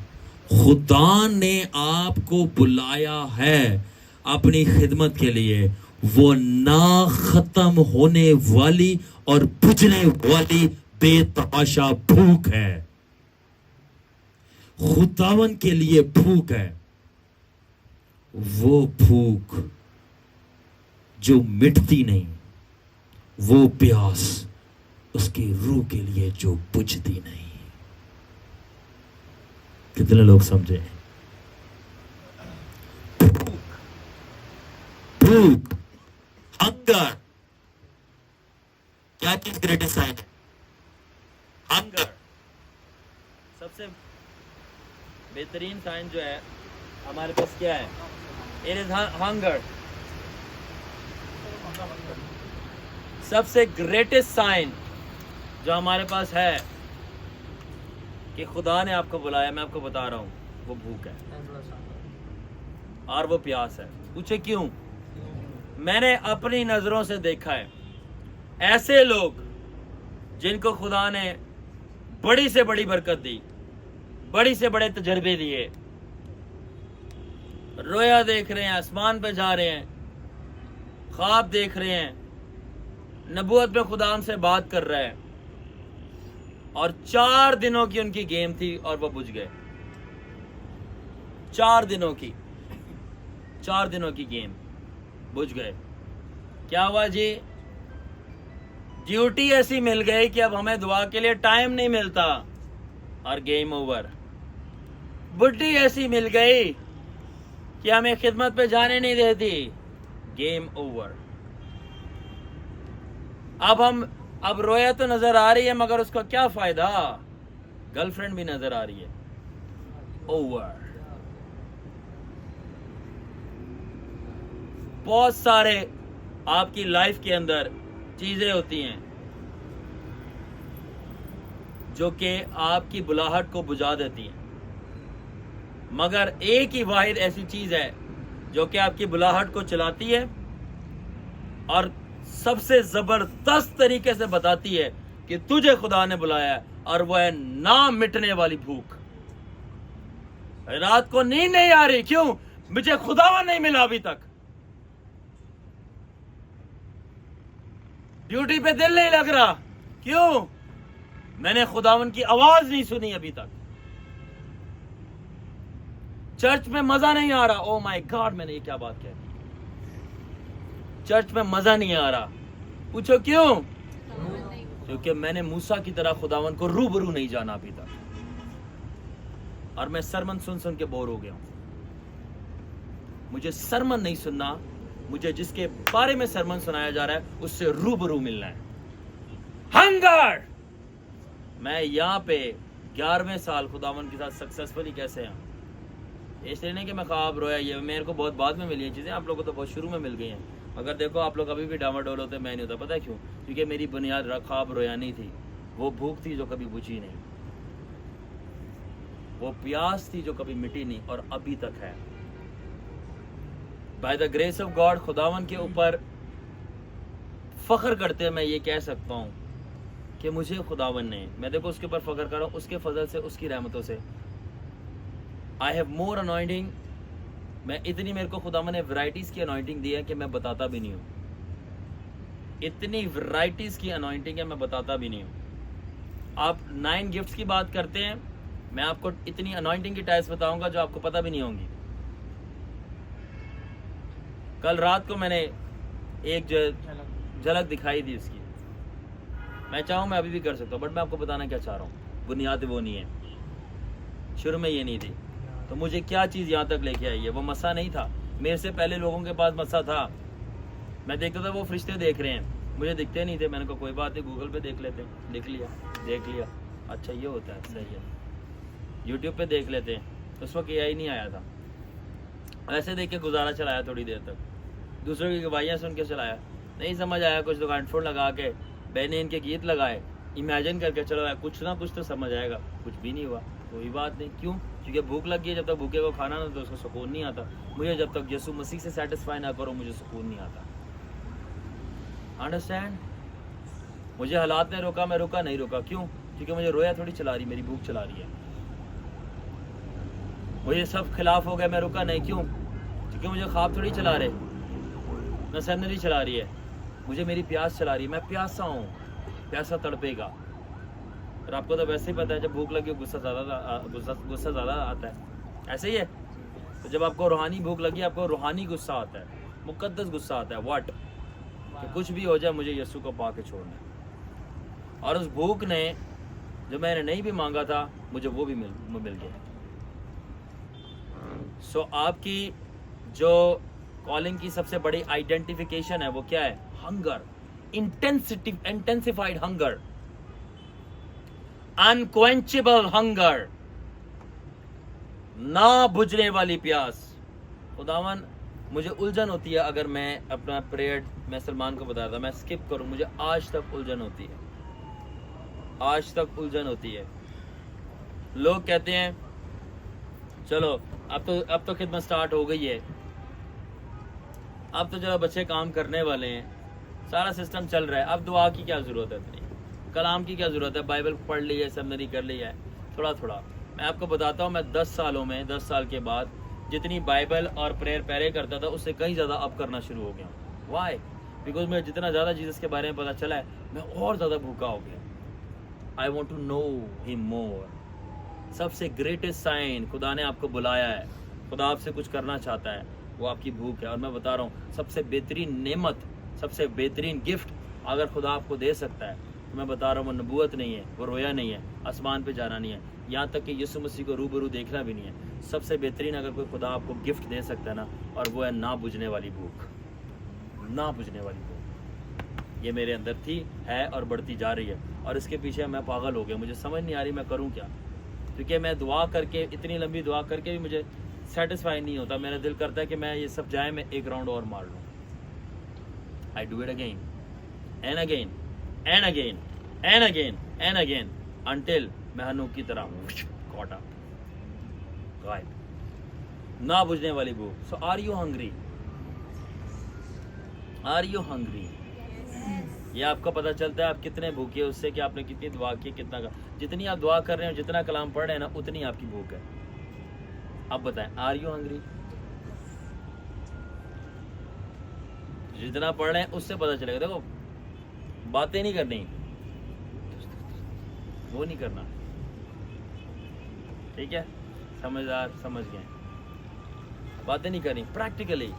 खुदा ने आपको बुलाया है अपनी खिदमत के लिए। वो ना खत्म होने वाली और बुझने वाली बेतहाशा भूख है, खुदावन के लिए भूख है। वो भूख जो मिटती नहीं, वो प्यास उसकी रूह के लिए जो बुझती नहीं। कितने लोग समझे? भूख, हंगर, क्या चीज ग्रेटेस्ट साइन है? हंगर। सबसे बेहतरीन साइन जो है हमारे पास क्या है? It is hunger. सबसे ग्रेटेस्ट साइन जो हमारे पास है कि खुदा ने आपको बुलाया, मैं आपको बता रहा हूं, वो भूख है और वो प्यास है। पूछे क्यों? मैंने अपनी नजरों से देखा है ऐसे लोग जिनको खुदा ने बड़ी से बड़ी बरकत दी, बड़ी से बड़े तजर्बे दिए, रोया देख रहे हैं, आसमान पे जा रहे हैं, ख्वाब देख रहे हैं, नबूवत में खुदा से बात कर रहा है, और 4 दिनों की उनकी गेम थी और वो बुझ गए। 4 दिनों की गेम, बुझ गए। क्या हुआ जी? ड्यूटी ऐसी मिल गई कि अब हमें दुआ के लिए टाइम नहीं मिलता और गेम ओवर। बुढ़ी ऐसी मिल गई कि हमें खिदमत पे जाने नहीं देती, गेम ओवर। अब रोया तो नजर आ रही है, मगर उसका क्या फायदा? गर्लफ्रेंड भी नजर आ रही है, ओवर। बहुत सारे आपकी लाइफ के अंदर चीजें होती हैं जो कि आपकी बुलाहट को बुझा देती हैं, मगर एक ही वाहिद ऐसी चीज है जो कि आपकी बुलाहट को चलाती है और सबसे जबरदस्त तरीके से बताती है कि तुझे खुदा ने बुलाया है, और वह है ना मिटने वाली भूख। रात को नींद नहीं आ रही, क्यों? मुझे खुदावन नहीं मिला अभी तक। ड्यूटी पे दिल नहीं लग रहा, क्यों? मैंने खुदावन की आवाज नहीं सुनी अभी तक। चर्च में मजा नहीं आ रहा। ओ माय गॉड, मैंने ये क्या बात कह दी? चर्च में मजा नहीं आ रहा। पूछो क्यों? क्योंकि मैंने मूसा की तरह खुदावन को रूबरू नहीं जाना अभी तक, और मैं सरमन सुन सुन के बोर हो गया हूं। मुझे सरमन नहीं सुनना, मुझे जिसके बारे में सरमन सुनाया जा रहा है उससे रूबरू मिलना है। हंगर। मैं यहाँ पे 11वें साल खुदावन के साथ सक्सेसफुली कैसे हैं? इसलिए नहीं कि मैं ख्वाब रोया, ये मेरे को बहुत बाद में मिली हैं चीज़ें, आप लोगों को तो बहुत शुरू में मिल गई हैं। अगर देखो आप लोग अभी भी डामाडोल होते, मैं नहीं होता। पता है क्यों? क्योंकि मेरी बुनियाद ख्वाब रोया नहीं थी, वो भूख थी जो कभी बुझी नहीं, वो प्यास थी जो कभी मिटी नहीं और अभी तक है। By the grace of God, खुदावन के ऊपर फख्र करते हैं मैं ये कह सकता हूँ कि मुझे खुदावन ने, मैं देखो उसके ऊपर फख्र कर रहा हूँ, उसके फजल से, उसकी रहमतों से। I have more anointing. मैं इतनी, मेरे को खुदावन ने वैरायटीज की अनॉइंटिंग दी है कि मैं बताता भी नहीं हूँ। इतनी वैरायटीज की अनॉइंटिंग है, मैं बताता भी नहीं हूँ। आप 9 गिफ्ट्स की बात करते हैं, मैं आपको इतनी अनॉइंटिंग की टाइप्स बताऊंगा जो आपको पता भी नहीं होंगी। कल रात को मैंने एक झलक दिखाई थी उसकी। मैं चाहूँ मैं अभी भी कर सकता हूँ, बट मैं आपको बताना क्या चाह रहा हूँ, बुनियाद वो नहीं है, शुरू में ये नहीं थी। तो मुझे क्या चीज़ यहाँ तक लेके आई है? वो मसा नहीं था। मेरे से पहले लोगों के पास मसा था। मैं देखता था वो फरिश्ते देख रहे हैं, मुझे दिखते नहीं थे। मैंने कहा कोई बात नहीं, गूगल पे देख लेते हैं। देख लिया, अच्छा ये होता है, सही है। यूट्यूब पे देख लेते हैं, उस वक्त AI नहीं आया था। ऐसे देख के गुजारा चलाया थोड़ी देर तक, दूसरों की गवाहियाँ सुन के चलाया। नहीं समझ आया कुछ तो हेडफोन लगा के मैंने इनके गीत लगाए, इमेजिन करके चलो कुछ ना कुछ तो समझ आएगा। कुछ भी नहीं हुआ, कोई बात नहीं। क्यों? क्योंकि भूख लग गई है। जब तक भूखे को खाना ना तो उसको सुकून नहीं आता। मुझे जब तक यीशु मसीह से सेटिस्फाई ना करो मुझे सुकून नहीं आता। अंडरस्टैंड? मुझे हालात ने रोका, मैं रुका नहीं। रुका क्यों? क्योंकि मुझे रोया थोड़ी चला रही, मेरी भूख चला रही है। मुझे सब खिलाफ हो गया, मैं रुका नहीं। क्यों? क्योंकि मुझे ख्वाब थोड़ी चला रहे, न सैनरी चला रही है, मुझे मेरी प्यास चला रही है। मैं प्यासा हूँ, प्यासा तड़पेगा। और आपको तो वैसे ही पता है जब भूख लगी गुस्सा ज़्यादा आता है। ऐसे ही है। तो जब आपको रूहानी भूख लगी आपको रूहानी गुस्सा आता है, मुकद्दस गुस्सा आता है। व्हाट? कि कुछ भी हो जाए मुझे यीशु को पा के छोड़ना है। और उस भूख ने जो मैंने नहीं भी मांगा था मुझे वो भी मिल गया। सो आपकी जो कॉलिंग की सबसे बड़ी आइडेंटिफिकेशन है वो क्या है? हंगर, इंटेंसिफाइड हंगर, अनक्वेंचेबल हंगर, ना बुझने वाली प्यास। खुदावन मुझे उलझन होती है अगर मैं अपना प्रेयर, मैं सलमान को बताया था, मैं स्किप करूं, मुझे आज तक उलझन होती है, आज तक उलझन होती है। लोग कहते हैं चलो अब तो खिदमत स्टार्ट हो गई है, अब तो चलो बच्चे काम करने वाले हैं, सारा सिस्टम चल रहा है, अब दुआ की क्या ज़रूरत है, इतनी कलाम की क्या ज़रूरत है, बाइबल पढ़ ली है, समरी कर ली है, थोड़ा थोड़ा। मैं आपको बताता हूँ, मैं 10 साल के बाद जितनी बाइबल और प्रेयर पहले करता था उससे कहीं ज़्यादा अब करना शुरू हो गया। वाई? बिकॉज मैं जितना ज़्यादा जीसस के बारे में पता चला है मैं और ज़्यादा भूखा हो गया। I want to know him more. सबसे ग्रेटेस्ट साइन, खुदा ने आपको बुलाया है, खुदा आपसे कुछ करना चाहता है, वो आपकी भूख है। और मैं बता रहा हूँ सबसे बेहतरीन नेमत, सबसे बेहतरीन गिफ्ट अगर खुदा आपको दे सकता है तो मैं बता रहा हूँ वो नबूवत नहीं है, वो रोया नहीं है, आसमान पे जाना नहीं है, यहाँ तक कि यीशु मसीह को रूबरू देखना भी नहीं है। सबसे बेहतरीन अगर कोई खुदा आपको गिफ्ट दे सकता है ना, और वो है ना बुझने वाली भूख। ना बुझने वाली भूख ये मेरे अंदर थी, है और बढ़ती जा रही है। और इसके पीछे मैं पागल हो गया, मुझे समझ नहीं आ रही मैं करूँ क्या। क्योंकि मैं दुआ करके, इतनी लंबी दुआ करके भी मुझे सेटिस्फाई नहीं होता। मेरा दिल करता है कि मैं ये सब जाए, मैं एक राउंड और मार लूँ। I do it again and again and again and again and again until मैं हनूक की तरह कॉट अप, गायब। ना बुझने वाली भूख। So are you hungry? Are you hungry? ये आपको पता चलता है आप कितने भूखे, उससे कि आपने कितनी दुआ की, कितना का। जितनी आप दुआ कर रहे हो, जितना कलाम पढ़ रहे हैं ना, उतनी आपकी भूख है। अब बताएं, आर यू हंग्री? जितना पढ़ रहे हैं उससे पता चलेगा। देखो बातें नहीं करनी, वो नहीं करना, ठीक है? समझदार समझ गए, बातें नहीं करनी। Practically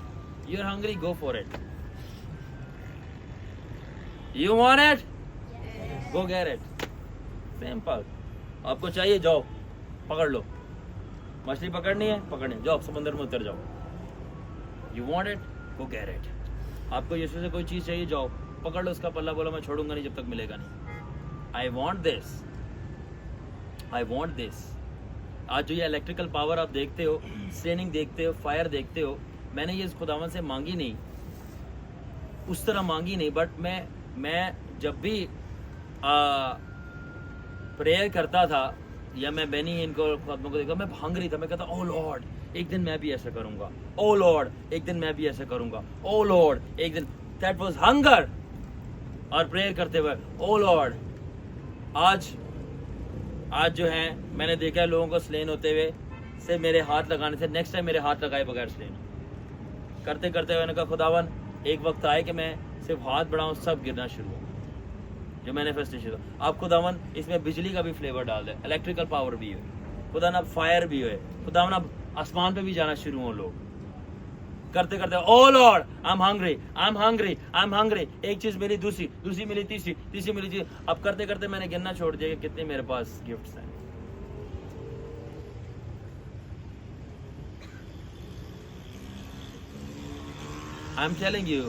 you are hungry, go for it. You want it, go get it. Simple. आपको चाहिए, जाओ पकड़ लो। मछली पकड़नी है, पकड़नी, जाओ समंदर में उतर जाओ। You want it, go get it. आपको यीशु से कोई चीज़ चाहिए, जाओ पकड़ लो उसका पल्ला, बोलो मैं छोड़ूंगा नहीं जब तक मिलेगा नहीं। I want this, I want this. आज जो ये इलेक्ट्रिकल पावर आप देखते हो, स्ट्रेनिंग देखते हो, फायर देखते हो, मैंने ये खुदावन से मांगी नहीं, उस तरह मांगी नहीं, बट मैं जब भी प्रेयर करता था या मैं बेनी इनको खुदावन को देखा, मैं हंग्री था। मैं कहता ओ लॉर्ड एक दिन मैं भी ऐसा करूंगा, ओ लॉर्ड एक दिन मैं भी ऐसा करूंगा, ओ लॉर्ड एक दिन। That was hunger. और प्रेयर करते हुए ओ लॉर्ड। आज जो है मैंने देखा है लोगों को स्लेन होते हुए से मेरे हाथ लगाने से, नेक्स्ट टाइम मेरे हाथ लगाए बगैर स्लेन करते करते हुए मैंने कहा खुदावन एक वक्त आए कि मैं सिर्फ हाथ बढ़ाऊं, सब गिरना शुरू हो, जो मैनिफेस्टेशन हो। आप खुदावन इसमें बिजली का भी फ्लेवर डाल दे, इलेक्ट्रिकल पावर भी हो, खुदा ना फायर भी हो, खुदावन अब आसमान पे भी जाना शुरू हो लोग। करते करते O Lord I am hungry, I am hungry, I am hungry. एक चीज मिली, दूसरी मिली, तीसरी मिली चीज। अब करते करते मैंने गिनना छोड़ दिया कि कितने मेरे पास गिफ्ट्स हैं। आई एम टेलिंग यू,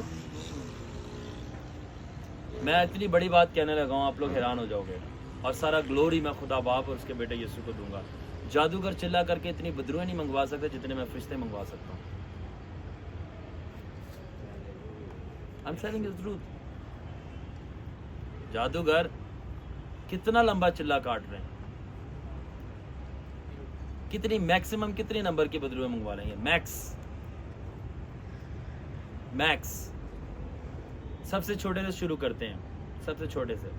मैं इतनी बड़ी बात कहने लगा हूं, आप लोग हैरान हो जाओगे। और सारा ग्लोरी मैं खुदा बाप और उसके बेटे यीशु को दूंगा। जादूगर चिल्ला करके इतनी बदरुएं नहीं मंगवा सकते जितने मैं फरिश्ते मंगवा सकता हूँ। I'm telling you the truth. जादूगर कितना लंबा चिल्ला काट रहे हैं, कितनी मैक्सिमम कितने नंबर की बदरुएं मंगवा लेंगे? मैक्स सबसे छोटे से शुरू करते हैं, सबसे छोटे से,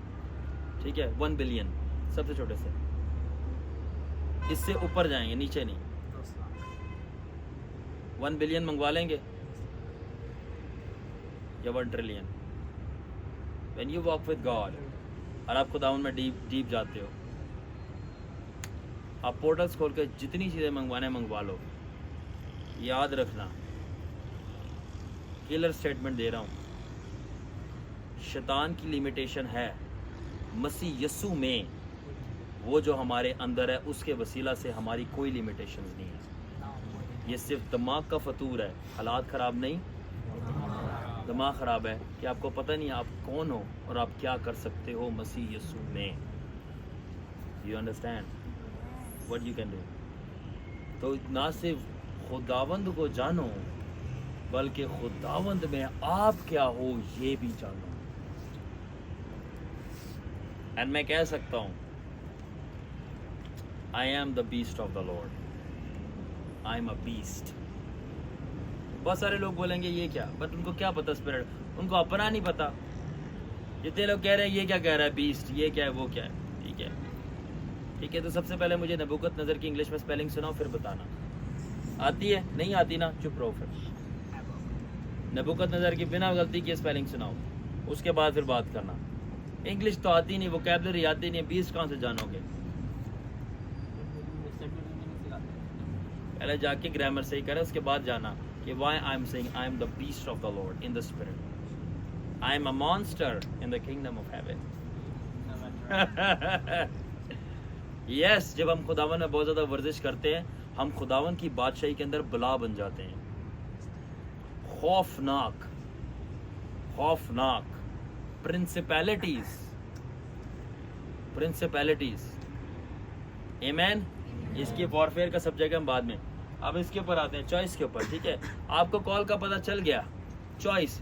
ठीक है, 1 बिलियन सबसे छोटे से, इससे ऊपर जाएंगे, नीचे नहीं। 1 बिलियन मंगवा लेंगे या 1 trillion. When you walk with God और आप खुदावन में डीप जाते हो, आप पोर्टल्स खोल के जितनी चीज़ें मंगवाने मंगवा लो। याद रखना, क्लियर स्टेटमेंट दे रहा हूँ, शैतान की लिमिटेशन है, मसीह यसु में वो जो हमारे अंदर है उसके वसीला से हमारी कोई लिमिटेशन नहीं है। ये सिर्फ दिमाग का फतूर है, हालात ख़राब नहीं, दिमाग ख़राब है कि आपको पता नहीं आप कौन हो और आप क्या कर सकते हो मसीह यसु में। You understand what you can do. तो ना सिर्फ खुदावंद को जानो बल्कि खुदावंद में आप क्या हो ये भी जानो। एंड मैं कह सकता हूँ, I am the beast of the Lord, I am a beast. बहुत सारे लोग बोलेंगे ये क्या, बट उनको क्या पता स्पिरिट, उनको अपना नहीं पता। जितने लोग कह रहे हैं ये क्या कह रहा है बीस्ट, ये क्या है, वो क्या है, ठीक है ठीक है। तो सबसे पहले मुझे नबूकतनज़र की इंग्लिश में स्पेलिंग सुनाओ, फिर बताना। आती है? नहीं आती ना, चुप रहो। फिर नबूकतनज़र की बिना गलती के स्पेलिंग सुनाओ, उसके बाद फिर बात करना। इंग्लिश तो आती नहीं, वोकैबुलरी आती नहीं, बीस्ट कहाँ से जानोगे? पहले जाके ग्रामर सही करें, उसके बाद जाना कि why I am saying I am the beast of the Lord in the spirit. I am a monster in the kingdom of heaven. Yes, जब हम खुदावन में बहुत ज़्यादा वर्जिश करते हैं, हम खुदावन की बादशाही के अंदर बला बन जाते हैं। खौफनाक प्रिंसिपैलिटीज आमेन। इसकी वॉरफेयर का सब्जेक्ट हम बाद में, अब इसके ऊपर आते हैं, चॉइस के ऊपर, ठीक है। आपको कॉल का पता चल गया, चॉइस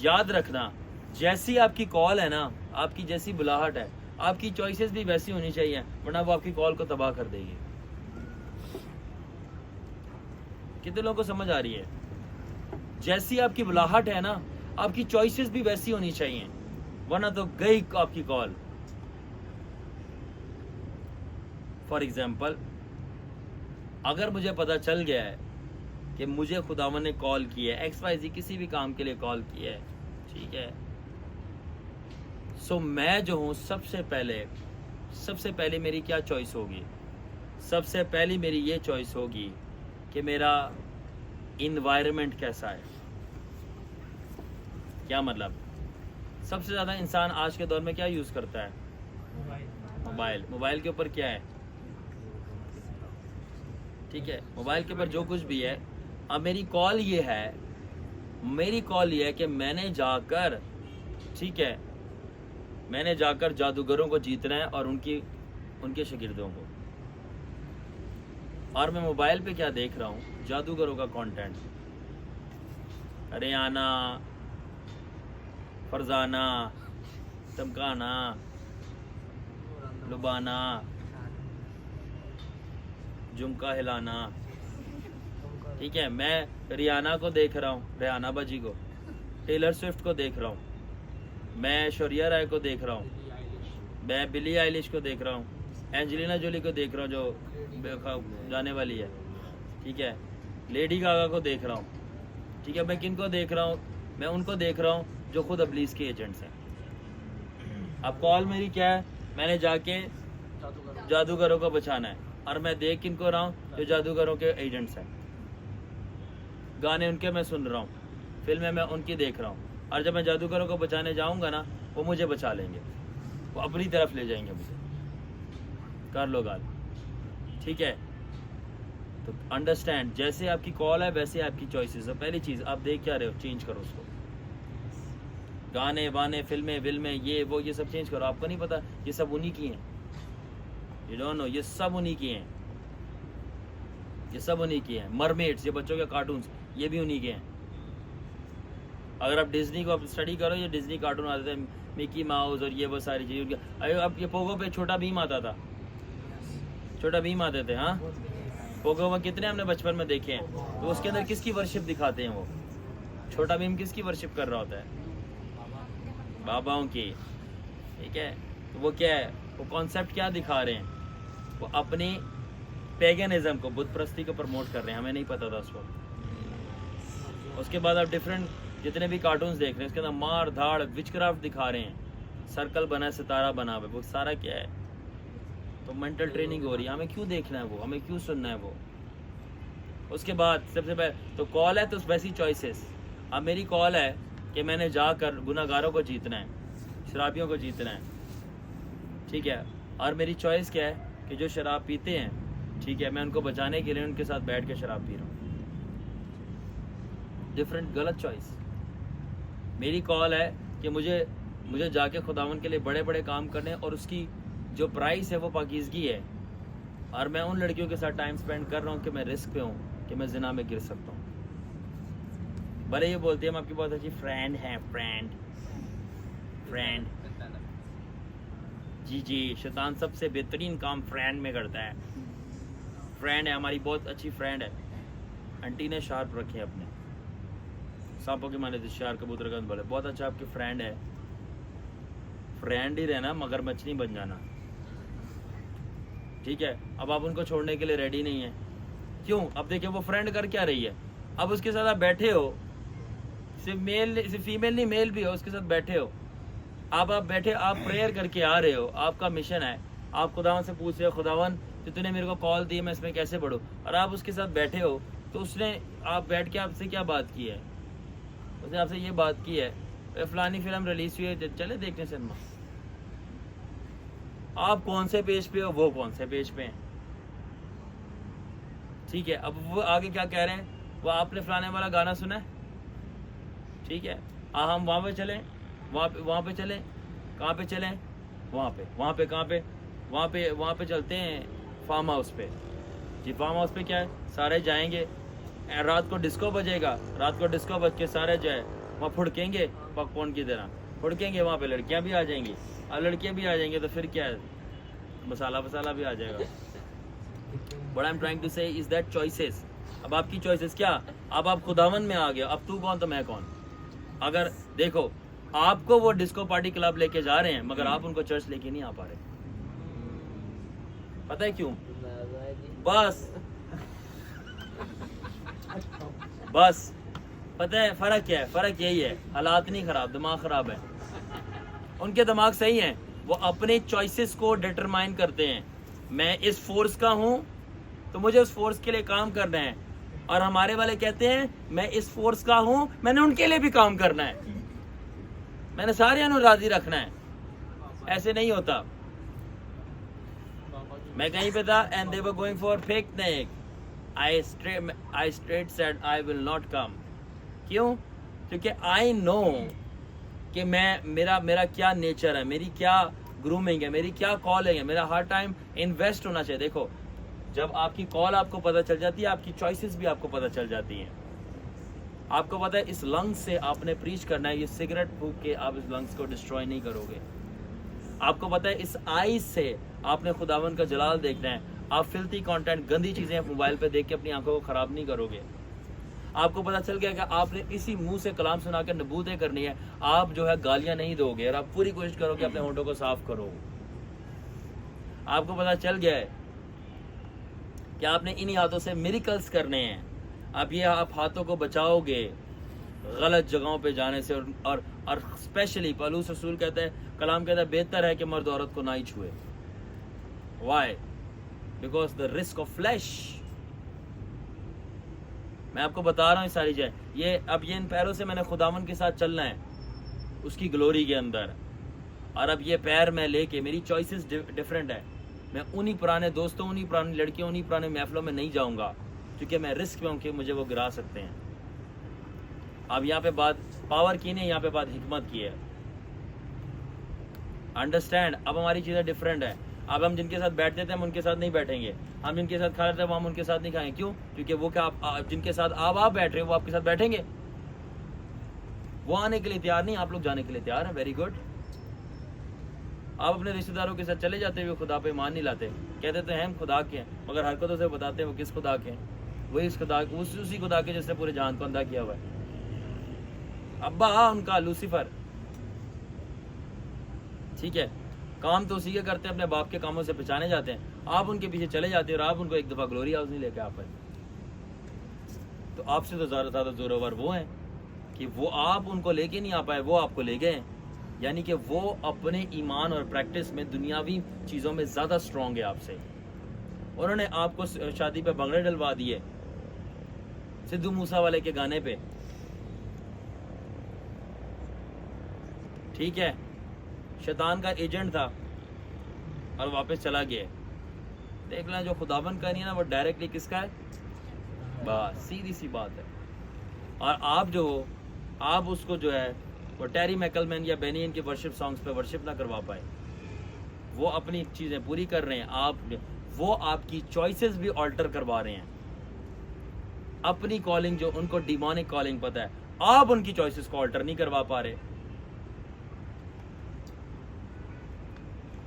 याद रखना, जैसी आपकी कॉल है ना, आपकी जैसी बुलाहट है, आपकी चॉइसेस भी वैसी होनी चाहिए, वरना वो आपकी कॉल को तबाह कर देगी। कितने लोगों को समझ आ रही है? जैसी आपकी बुलाहट है ना, आपकी चॉइसेस भी वैसी होनी चाहिए, वरना तो गई आपकी कॉल। फॉर एग्जाम्पल, अगर मुझे पता चल गया है कि मुझे खुदावन ने कॉल किया है, XYZ किसी भी काम के लिए कॉल किया है, ठीक है, सो मैं जो हूँ सबसे पहले मेरी क्या चॉइस होगी? सबसे पहली मेरी ये चॉइस होगी कि मेरा इन्वायरमेंट कैसा है। क्या मतलब? सबसे ज़्यादा इंसान आज के दौर में क्या यूज़ करता है? मोबाइल के ऊपर क्या है, ठीक है, मोबाइल के ऊपर जो कुछ भी है। अब मेरी कॉल ये है कि मैंने जाकर, ठीक है, मैंने जाकर जादूगरों को जीतना है और उनके शागिर्दों को। और मैं मोबाइल पे क्या देख रहा हूँ? जादूगरों का कंटेंट, रियाना, फरजाना, धमकाना, लुबाना, झुमका हिलाना, ठीक है। मैं रियाना को देख रहा हूँ, रियाना बाजी को, टेलर स्विफ्ट को देख रहा हूँ, मैं ऐश्वर्या राय को देख रहा हूँ, मैं बिली आइलिश को देख रहा हूँ, एंजेलिना जोली को देख रहा हूँ जो जाने वाली है, ठीक है, लेडी गागा को देख रहा हूँ, ठीक है। मैं किन को देख रहा हूँ? मैं उनको देख रहा हूँ जो खुद इब्लीस के एजेंट्स हैं। अब कॉल मेरी क्या है? मैंने जाके जादूगरों को बचाना है, और मैं देख किनको रहा हूँ? जो जादूगरों के एजेंट्स हैं। गाने उनके मैं सुन रहा हूँ, फिल्में मैं उनकी देख रहा हूँ, और जब मैं जादूगरों को बचाने जाऊँगा ना, वो मुझे बचा लेंगे, वो अपनी तरफ ले जाएंगे मुझे। कर लो गाल, ठीक है। तो अंडरस्टैंड, जैसे आपकी कॉल है वैसे आपकी चॉइसेस है। पहली चीज़, आप देख क्या रहे हो, चेंज करो उसको। गाने वाने, फिल्में विल्में, ये वो, ये सब चेंज करो। आपको नहीं पता ये सब उन्हीं की हैं, यू डोंट नो, ये सब उन्हीं की हैं। ये सब उन्हीं की हैं। मरमेड्स, ये बच्चों के कार्टून्स, ये भी उन्हीं के हैं। अगर आप डिज्नी को स्टडी करो, ये डिज्नी कार्टून आते थे, मिकी माउस और ये वो सारी चीज़ें। अब ये पोगो पे छोटा भीम आता था, छोटा भीम आते थे। हाँ, पोगो में कितने हमने बचपन में देखे हैं। तो उसके अंदर किसकी वर्शिप दिखाते हैं वो? छोटा भीम किसकी वर्शिप कर रहा होता है? बाबाओं की। ठीक है, तो वो क्या है, वो कॉन्सेप्ट क्या दिखा रहे हैं? वो अपनी पैगनिज्म को, बुत प्रस्ती को प्रमोट कर रहे हैं। हमें नहीं पता था उस वक्त। उसके बाद आप डिफरेंट जितने भी कार्टून्स देख रहे हैं, उसके अंदर मार धाड़ विचक्राफ्ट दिखा रहे हैं। सर्कल बना है, सितारा बना हुआ है, वो सारा क्या है? तो मेंटल ट्रेनिंग हो रही है। हमें क्यों देखना है वो, हमें क्यों सुनना है वो? उसके बाद सबसे पहले तो कॉल है, तो वैसी चॉइसेस। अब मेरी कॉल है कि मैंने जाकर गुनाहगारों को जीतना है, शराबियों को जीतना है। ठीक है, और मेरी चॉइस क्या है कि जो शराब पीते हैं, ठीक है, मैं उनको बचाने के लिए उनके साथ बैठ के शराब पी रहा हूँ। डिफरेंट, गलत चॉइस। मेरी कॉल है कि मुझे जाके खुदावन के लिए बड़े बड़े काम करने, और उसकी जो प्राइस है वो पाकीज़गी है। और मैं उन लड़कियों के साथ टाइम स्पेंड कर रहा हूँ कि मैं रिस्क पे हूँ कि मैं जिना में गिर सकता हूँ। भले ये बोलती है हम आपकी बहुत अच्छी फ्रेंड हैं, फ्रेंड जी जी, शैतान सबसे बेहतरीन काम फ्रेंड में करता है। फ्रेंड है हमारी, बहुत अच्छी फ्रेंड है। आंटी ने शार्प रखे अपने सांपों के माने थे, शार कबूतर गंद बोले। बहुत अच्छा आपकी फ्रेंड है। फ्रेंड ही रहना, मगरमच्छ नहीं बन जाना। ठीक है, अब आप उनको छोड़ने के लिए रेडी नहीं है। क्यों? अब देखिए वो फ्रेंड कर क्या रही है। अब उसके साथ आप बैठे हो, सिर्फ फीमेल नहीं, मेल भी हो, उसके साथ बैठे हो। आप बैठे, आप प्रेयर करके आ रहे हो, आपका मिशन है। आप खुदावन से पूछ रहे हो, खुदावन तो तूने मेरे को कॉल दी, मैं इसमें कैसे बढ़ूँ? और आप उसके साथ बैठे हो, तो उसने आप बैठ के आपसे क्या बात की है? उसने आपसे ये बात की है, फलानी फिल्म रिलीज हुई है, चले देखने सिनेमा। आप कौन से पेज पे हो, वो कौन से पेज पे हैं? ठीक है, अब वो आगे क्या कह रहे हैं? वो आपने फलाने वाला गाना सुना है, ठीक है, हम वहाँ पे चलें, वहाँ पे चलें, कहाँ पे चलें? वहाँ पे कहाँ पे? वहाँ पे चलते हैं फार्म हाउस पे। जी, फार्म हाउस पे क्या है, सारे जाएंगे, रात को डिस्को बजेगा, रात को डिस्को बज के सारे जाए वहाँ फुड़केंगे, पॉपकॉर्न की तरह फुड़केंगे। वहाँ पे लड़कियाँ भी आ जाएंगी, और लड़कियाँ भी आ जाएंगी तो फिर क्या है, मसाला भी आ जाएगा। What I'm trying to say is that choices। अब आपकी चॉइसेस क्या? अब आप खुदावन में आ गए, अब तू कौन तो मैं कौन। अगर देखो, आपको वो डिस्को पार्टी क्लब लेके जा रहे हैं, मगर आप उनको चर्च लेके नहीं आ पा रहे। पता है क्यों? बस पता है फर्क क्या है? फर्क यही है, हालात नहीं खराब, दिमाग खराब है। उनके दिमाग सही है, वो अपने चॉइसेस को डिटरमाइन करते हैं। मैं इस फोर्स का हूं तो मुझे उस फोर्स के लिए काम करना है। और हमारे वाले कहते हैं मैं इस फोर्स का हूं, मैंने उनके लिए भी काम करना है, मैंने सारे राजी रखना है। ऐसे नहीं होता। मैं कहीं पे था and they were going for picnic, I straight said I will not come. क्यों? क्योंकि आई नो कि मेरा क्या नेचर है, मेरी क्या ग्रूमिंग है, मेरी क्या कॉलिंग है, मेरा हर टाइम इन्वेस्ट होना चाहिए। देखो, जब आपकी कॉल आपको पता चल जाती है, आपकी चॉइसेस भी आपको पता चल जाती हैं। आपको पता है इस लंग्स से आपने प्रीच करना है, ये सिगरेट फूंक के आप इस लंग्स को डिस्ट्रॉय नहीं करोगे। आपको पता है इस आईज से आपने खुदावन का जलाल देखना है, आप फिल्थी कंटेंट, गंदी चीजें मोबाइल पे देख के अपनी आंखों को खराब नहीं करोगे। आपको पता चल गया कि आपने इसी मुंह से कलाम सुना के नबूतें करनी है, आप जो है गालियां नहीं दोगे, और आप पूरी कोशिश करोगे अपने होंठों को साफ करो। आपको पता चल गया है कि आपने इन्हीं हाथों से मिरेकल्स करने हैं। अब ये आप हाथों को बचाओगे गलत जगहों पे जाने से, और स्पेशली पौलुस रसूल कहता है, कलाम कहता है, बेहतर है कि मर्द औरत को ना ही छुए। Why? Because the risk of flash. मैं आपको बता रहा हूँ सारी चीजें। ये इन पैरों से मैंने खुदावन के साथ चलना है, उसकी ग्लोरी के अंदर। और अब ये पैर मैं लेके, मेरी चॉइसेस डिफरेंट है। मैं उन्हीं पुराने दोस्तों, उन्हीं पुरानी लड़कियों, उन्हीं पुराने महफिलों में नहीं जाऊंगा, क्योंकि मैं रिस्क में हूँ कि मुझे वो गिरा सकते हैं। अब यहाँ पे बात पावर की नहीं, यहाँ पे बात हिकमत की है। अंडरस्टैंड? अब हमारी चीज़ें डिफरेंट है। अब हम जिनके साथ बैठते थे हम उनके साथ नहीं बैठेंगे, हम जिनके साथ खा रहे थे वो हम उनके साथ नहीं खाएंगे। क्यों? क्योंकि वो क्या आप जिनके साथ आप बैठ रहे हो वो आपके साथ बैठेंगे? वो आने के लिए तैयार नहीं, आप लोग जाने के लिए तैयार हैं। Very good. आप अपने रिश्तेदारों के साथ चले जाते हुए खुदा पे ईमान नहीं लाते, कहते तो हैं हम खुदा के हैं, मगर हरकतों से बताते हैं वो किस खुदा के हैं? वही उसी खुदा के जिसने पूरे जहान को अंधा किया हुआ है। अब्बा उनका लूसीफर, ठीक है, काम तो उसी के करते हैं, अपने बाप के कामों से पहचाने जाते हैं। आप उनके पीछे चले जाते हैं और आप उनको एक दफा ग्लोरी हाउस नहीं लेके आ पाए। तो आपसे तो ज्यादा जोरोवर वो हैं कि वो आप उनको लेके नहीं आ पाए, वो आपको ले गए हैं। यानी कि वो अपने ईमान और प्रैक्टिस में दुनियावी चीजों में ज्यादा स्ट्रांग है आपसे। उन्होंने आपको शादी पे भंगड़े डलवा दिए सिद्धू मूसा वाले के गाने पे, ठीक है, शैतान का एजेंट था और वापस चला गया। देख लें जो खुदाबंद का नहीं है ना वो डायरेक्टली किसका है, बस सीधी सी बात है। और आप जो हो आप उसको जो है वो टेरी मैकलमैन या बेनियन के वर्शिप सॉन्ग्स पे वर्शिप ना करवा पाए, वो अपनी चीजें पूरी कर रहे हैं, वो आपकी चॉइसेस भी ऑल्टर करवा रहे हैं। अपनी कॉलिंग जो उनको डिमोनिक कॉलिंग पता है, आप उनकी चॉइसेस को ऑल्टर नहीं करवा पा रहे।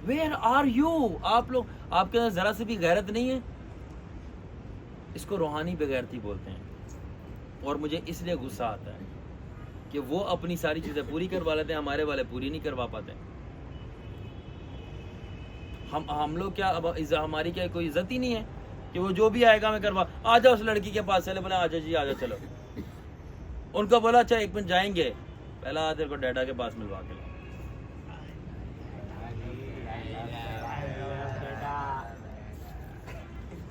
Where are you? आप लोग, आपके अंदर जरा से भी गैरत नहीं है। इसको रूहानी बेगैरती बोलते हैं। और मुझे इसलिए गुस्सा आता है कि वो अपनी सारी चीजें पूरी करवा लेते हैं, हमारे वाले पूरी नहीं करवा पाते। हम लोग क्या, अब हमारी क्या कोई इज्जत ही नहीं है कि वो जो भी आएगा मैं करवा। आ जाओ उस लड़की के पास, चले बोला आ जाओ जी आ जाओ चलो। उनको बोला अच्छा एक मिनट जाएंगे, पहला तेरे को डैडा के पास मिलवा के लो।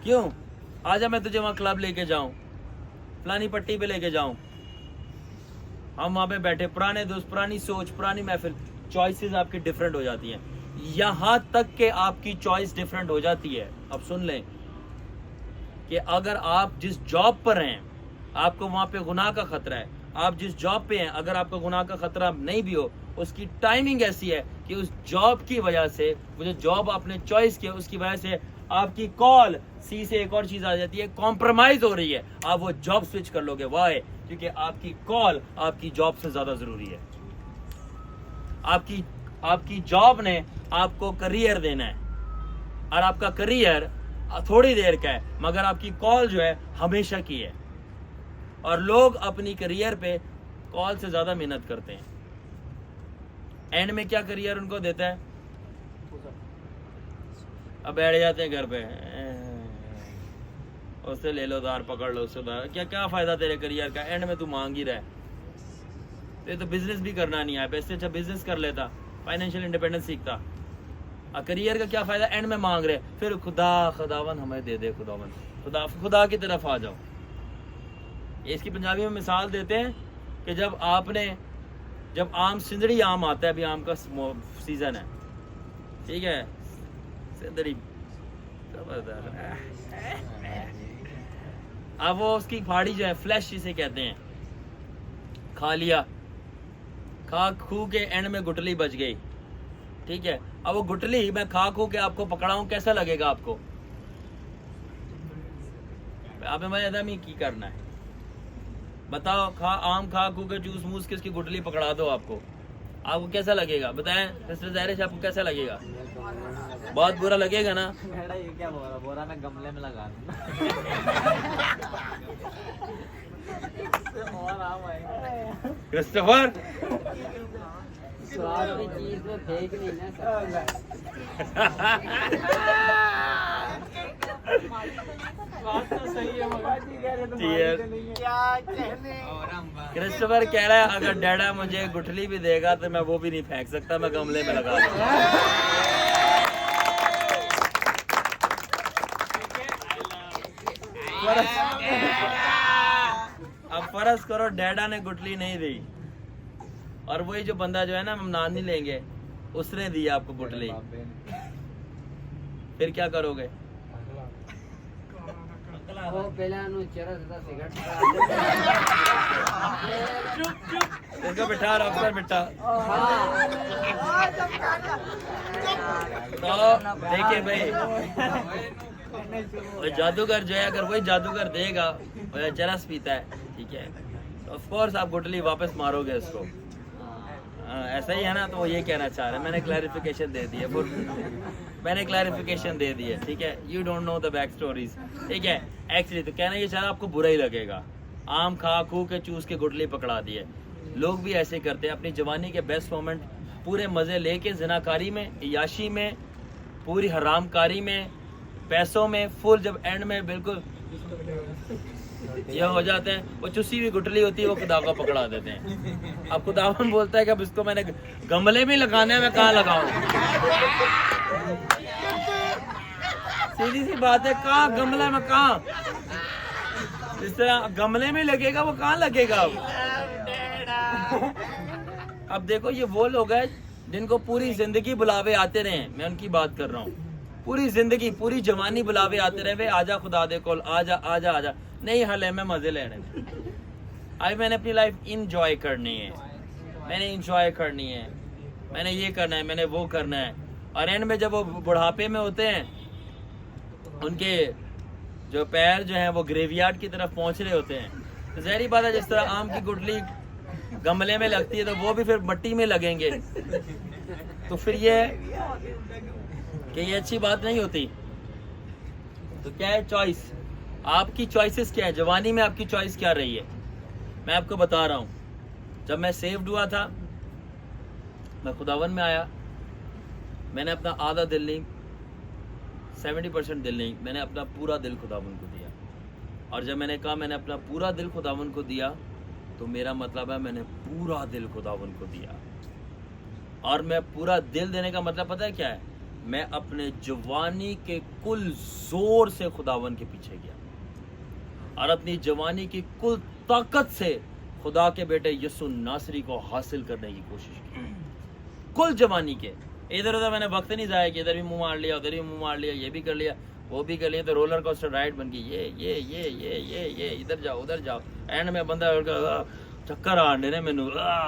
क्यों? आजा मैं तुझे वहां क्लब लेके जाऊं, फलानी पट्टी पे लेके जाऊं, हम वहां पे बैठे, पुराने दोस्त, पुरानी सोच, पुरानी महफिल। चॉइसेस आपकी डिफरेंट हो जाती हैं, यहां तक कि आपकी चॉइस डिफरेंट हो जाती है। अब सुन लें कि अगर आप जिस जॉब पर हैं आपको वहां पे गुनाह का खतरा है, आप जिस जॉब पे हैं अगर आपको गुनाह का खतरा नहीं भी हो, उसकी टाइमिंग ऐसी है कि उस जॉब की वजह से, वो जो जॉब आपने चॉइस किया उसकी वजह से आपकी कॉल सी से एक और चीज आ जाती है, कॉम्प्रोमाइज हो रही है, आप वो जॉब स्विच कर लोगे। वाह? क्योंकि आपकी कॉल आपकी जॉब से ज्यादा जरूरी है। आपकी जॉब ने आपको करियर देना है और आपका करियर थोड़ी देर का है, मगर आपकी कॉल जो है हमेशा की है। और लोग अपनी करियर पे कॉल से ज्यादा मेहनत करते हैं, एंड में क्या करियर उनको देता है, अब बैठ जाते हैं घर पे, उससे ले लो उधार, पकड़ लो उससे उधार, क्या फायदा तेरे करियर का, एंड में तू मांग ही रहा है। तो ये तो बिजनेस भी करना नहीं है, इससे अच्छा बिजनेस कर लेता, फाइनेंशियल इंडिपेंडेंस सीखता। और करियर का क्या फायदा, एंड में मांग रहे, फिर खुदावन हमें दे दे, खुदा की तरफ आ जाओ। इसकी पंजाबी में मिसाल देते हैं कि जब आम सिंदड़ी आम आता है, अभी आम का सीजन है, ठीक है, सिंदड़ी अब वो उसकी फाड़ी जो है फ्लैश जिसे कहते हैं, खा लिया, खा खू के एंड में गुटली बच गई, ठीक है। अब वो गुटली मैं खा खू के आपको पकड़ाऊं, कैसा लगेगा आपको? आप में की करना है बताओ, आम खा खू के जूस मूस के इसकी गुटली पकड़ा दो आपको कैसा लगेगा? बताएं मिस्टर ज़ाहिर, आपको कैसा लगेगा? बहुत बुरा लगेगा ना? ये क्या बोरा मैं गमले में लगा क्रिस्टोफर स्वाद में चीज में फेंक नहीं ना बात तो सही है मगर क्रिस्टोफर कह रहा है अगर डैडा मुझे गुठली भी देगा तो मैं वो भी नहीं फेंक सकता, मैं गमले में लगा दूंगा। अब फर्ज करो डैडा ने गुठली नहीं दी और वही जो बंदा जो है ना, हम नाम नहीं लेंगे, उसने दी आपको गुठली, फिर क्या करोगे? वो पहले नु चरस दा सिगरेट इसको बिठा रहा अफसर बिठा। तो देखिए भाई, वो जादूगर जो है, अगर वही जादूगर देगा और चरस पीता है, ठीक है, तो ऑफ कोर्स आप गुटली वापस मारोगे उसको। ऐसा ही है ना। तो वो ये कहना चाह रहे हैं, मैंने क्लैरिफिकेशन दे दी है, मैंने क्लैरिफिकेशन दे दी है, ठीक है। You don't know the back stories, ठीक है। एक्चुअली तो कहना ये चाह रहा, आपको बुरा ही लगेगा। आम खा खू के चूस के गुटली पकड़ा दी है। लोग भी ऐसे करते हैं, अपनी जवानी के बेस्ट मोमेंट पूरे मज़े लेके जिनाकारी में, याशी में, पूरी हरामकारी में, पैसों में फुल, जब एंड में बिल्कुल ये हो जाते हैं, वो चुसी हुई गुटली होती है, वो खुदा को पकड़ा देते हैं। अब खुदावन बोलता है कि अब इसको मैंने गमले में लगाना है, मैं कहाँ लगाऊं? सीधी सी बात है, कहाँ गमला में, कहाँ? जिस तरह गमले में लगेगा वो कहाँ लगेगा? अब देखो, ये वो लोग हैं जिनको पूरी जिंदगी बुलावे आते रहे, मैं उनकी बात कर रहा हूँ। पूरी जिंदगी, पूरी जवानी बुलावे आते रहे, वे आजा खुदा दे कोल, आजा आजा आजा। नहीं हल है, मैं मजे लेने में। अभी मैंने अपनी लाइफ इंजॉय करनी है, मैंने इंजॉय करनी है, मैंने ये करना है, मैंने वो करना है। और एंड में जब वो बुढ़ापे में होते हैं, उनके जो पैर जो हैं वो ग्रेवयार्ड की तरफ पहुंच रहे होते हैं, तो जहरी बात है, जिस तरह आम की गुटली गमले में लगती है, तो वो भी फिर मट्टी में लगेंगे। तो फिर ये कि ये अच्छी बात नहीं होती। तो क्या है चॉइस? आपकी चॉइसेस क्या है? जवानी में आपकी चॉइस क्या रही है? मैं आपको बता रहा हूँ। जब मैं सेव्ड हुआ था, मैं खुदावन में आया, मैंने अपना आधा दिल नहीं, 70% दिल नहीं, मैंने अपना पूरा दिल खुदावन को दिया। और जब मैंने कहा मैंने अपना पूरा दिल खुदावन को दिया, तो मेरा मतलब है मैंने पूरा दिल खुदावन को दिया। और मैं पूरा दिल देने का मतलब पता है क्या है? मैं अपने जवानी के कुल जोर से खुदावन के पीछे गया और अपनी जवानी की कुल ताकत से खुदा के बेटे यसु नासरी को हासिल करने की कोशिश की। कुल जवानी के, इधर उधर मैंने वक्त नहीं जाया कि इधर भी मुंह मार लिया, उधर भी मुंह मार लिया, ये भी कर लिया, वो भी कर लिया, तो रोलर कोस्टर राइड बन गई, ये इधर जाओ उधर जाओ। एंड में बंदा चक्कर आने ने, मैनू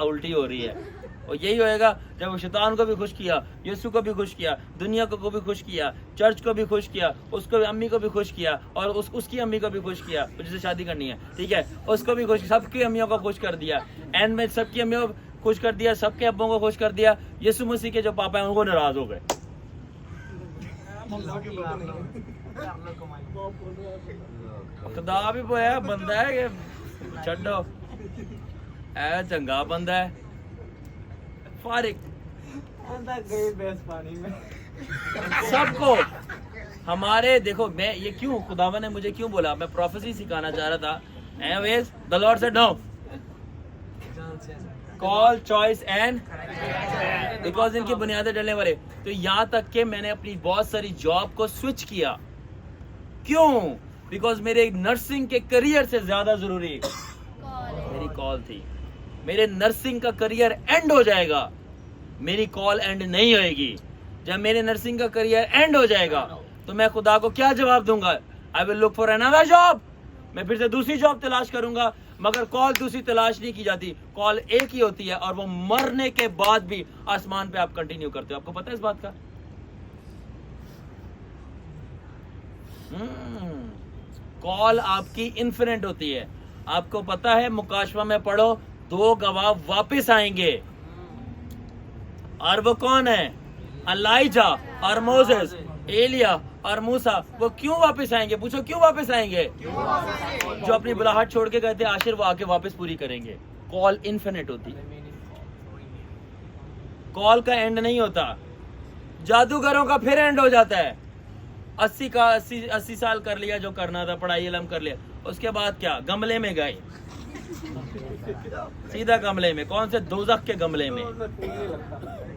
उल्टी हो रही है। और यही होएगा जब वो शैतान को भी खुश किया, यीशु को भी खुश किया, दुनिया को भी खुश किया, चर्च को भी खुश किया, उसको भी, अम्मी को भी खुश किया, और उसकी अम्मी को भी खुश किया, जिसे शादी करनी है, ठीक है, उसको भी खुश, सबकी अम्मियों को खुश कर दिया। एंड में सबकी अम्मियों को खुश कर दिया, सबके अब्बों को खुश कर दिया। यीशु मसीह के जो पापा हैं उनको नाराज हो गए। खुदा भी बोया बंदा है, छो ऐ चंगा बंदा है, फारिक पानी में सबको हमारे। देखो मैं ये क्यों, खुदावन ने मुझे क्यों बोला, मैं प्रोफेसी सिखाना चाह रहा था। Anyways the Lord said no, call, choice and, because इनकी बुनियादें डलने वाले। तो यहाँ तक कि मैंने अपनी बहुत सारी जॉब को स्विच किया। क्यों? बिकॉज मेरे नर्सिंग के करियर से ज्यादा जरूरी मेरी कॉल थी। मेरे नर्सिंग का करियर एंड हो जाएगा, मेरी कॉल एंड नहीं होएगी। जब मेरे नर्सिंग का करियर एंड हो जाएगा तो मैं खुदा को क्या जवाब दूंगा? I will look for another job, मैं फिर से दूसरी जॉब तलाश करूंगा। मगर कॉल दूसरी तलाश नहीं की जाती, कॉल एक ही होती है, और वो मरने के बाद भी आसमान पे आप कंटिन्यू करते हो। आपको पता है इस बात का? कॉल आपकी इन्फिनिट होती है। आपको पता है, मुकाशवा में पढ़ो, 2 गवाह वापस आएंगे, और वो कौन है? एलाइजा और मोसेस, एलिया और मूसा। वो क्यों वापस आएंगे? पूछो क्यों वापस आएंगे? जो अपनी बुलाहट छोड़ के गए थे, आखिर वो आके वापस पूरी करेंगे। कॉल इन्फिनिट होती है, कॉल का एंड नहीं होता। जादूगरों का फिर एंड हो जाता है। 80 साल कर लिया जो करना था, पढ़ाई इल्म कर लिया, उसके बाद क्या? गमले में गए, सीधा गमले में। कौन से? दोज़ख के गमले में।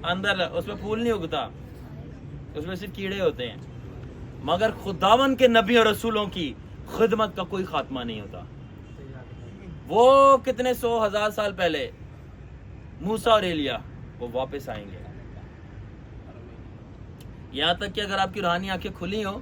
अंदर उसमें फूल नहीं उगता, उसमें सिर्फ कीड़े होते हैं। मगर खुदावन के नबी और रसूलों की खिदमत का कोई खात्मा नहीं होता। वो कितने 100,000 साल पहले मूसा और एलिया वो वापस आएंगे। यहाँ तक कि अगर आपकी रूहानी आंखें खुली हो,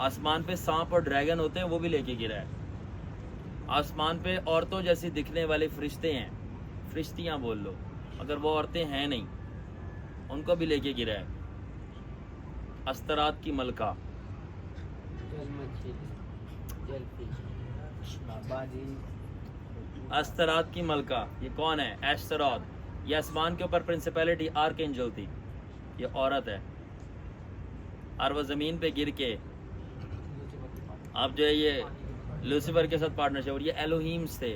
आसमान पे सांप और ड्रैगन होते हैं, वो भी लेके गिरा है। आसमान पे औरतों जैसी दिखने वाले फरिश्ते हैं, फरिश्तियाँ बोल लो, अगर वो औरतें हैं नहीं, उनको भी लेके गिरा है। अस्तरात की मलका, जल मछली, जल फिश, बाबाजी, अस्तरात की मलका, ये कौन है? एस्टरात। ये आसमान के ऊपर प्रिंसिपैलिटी आर्कएंजल थी, ये औरत है। और वो ज़मीन पे गिर के अब जो है ये लूसीफर के साथ पार्टनरशिप, और ये एलोहीम्स थे,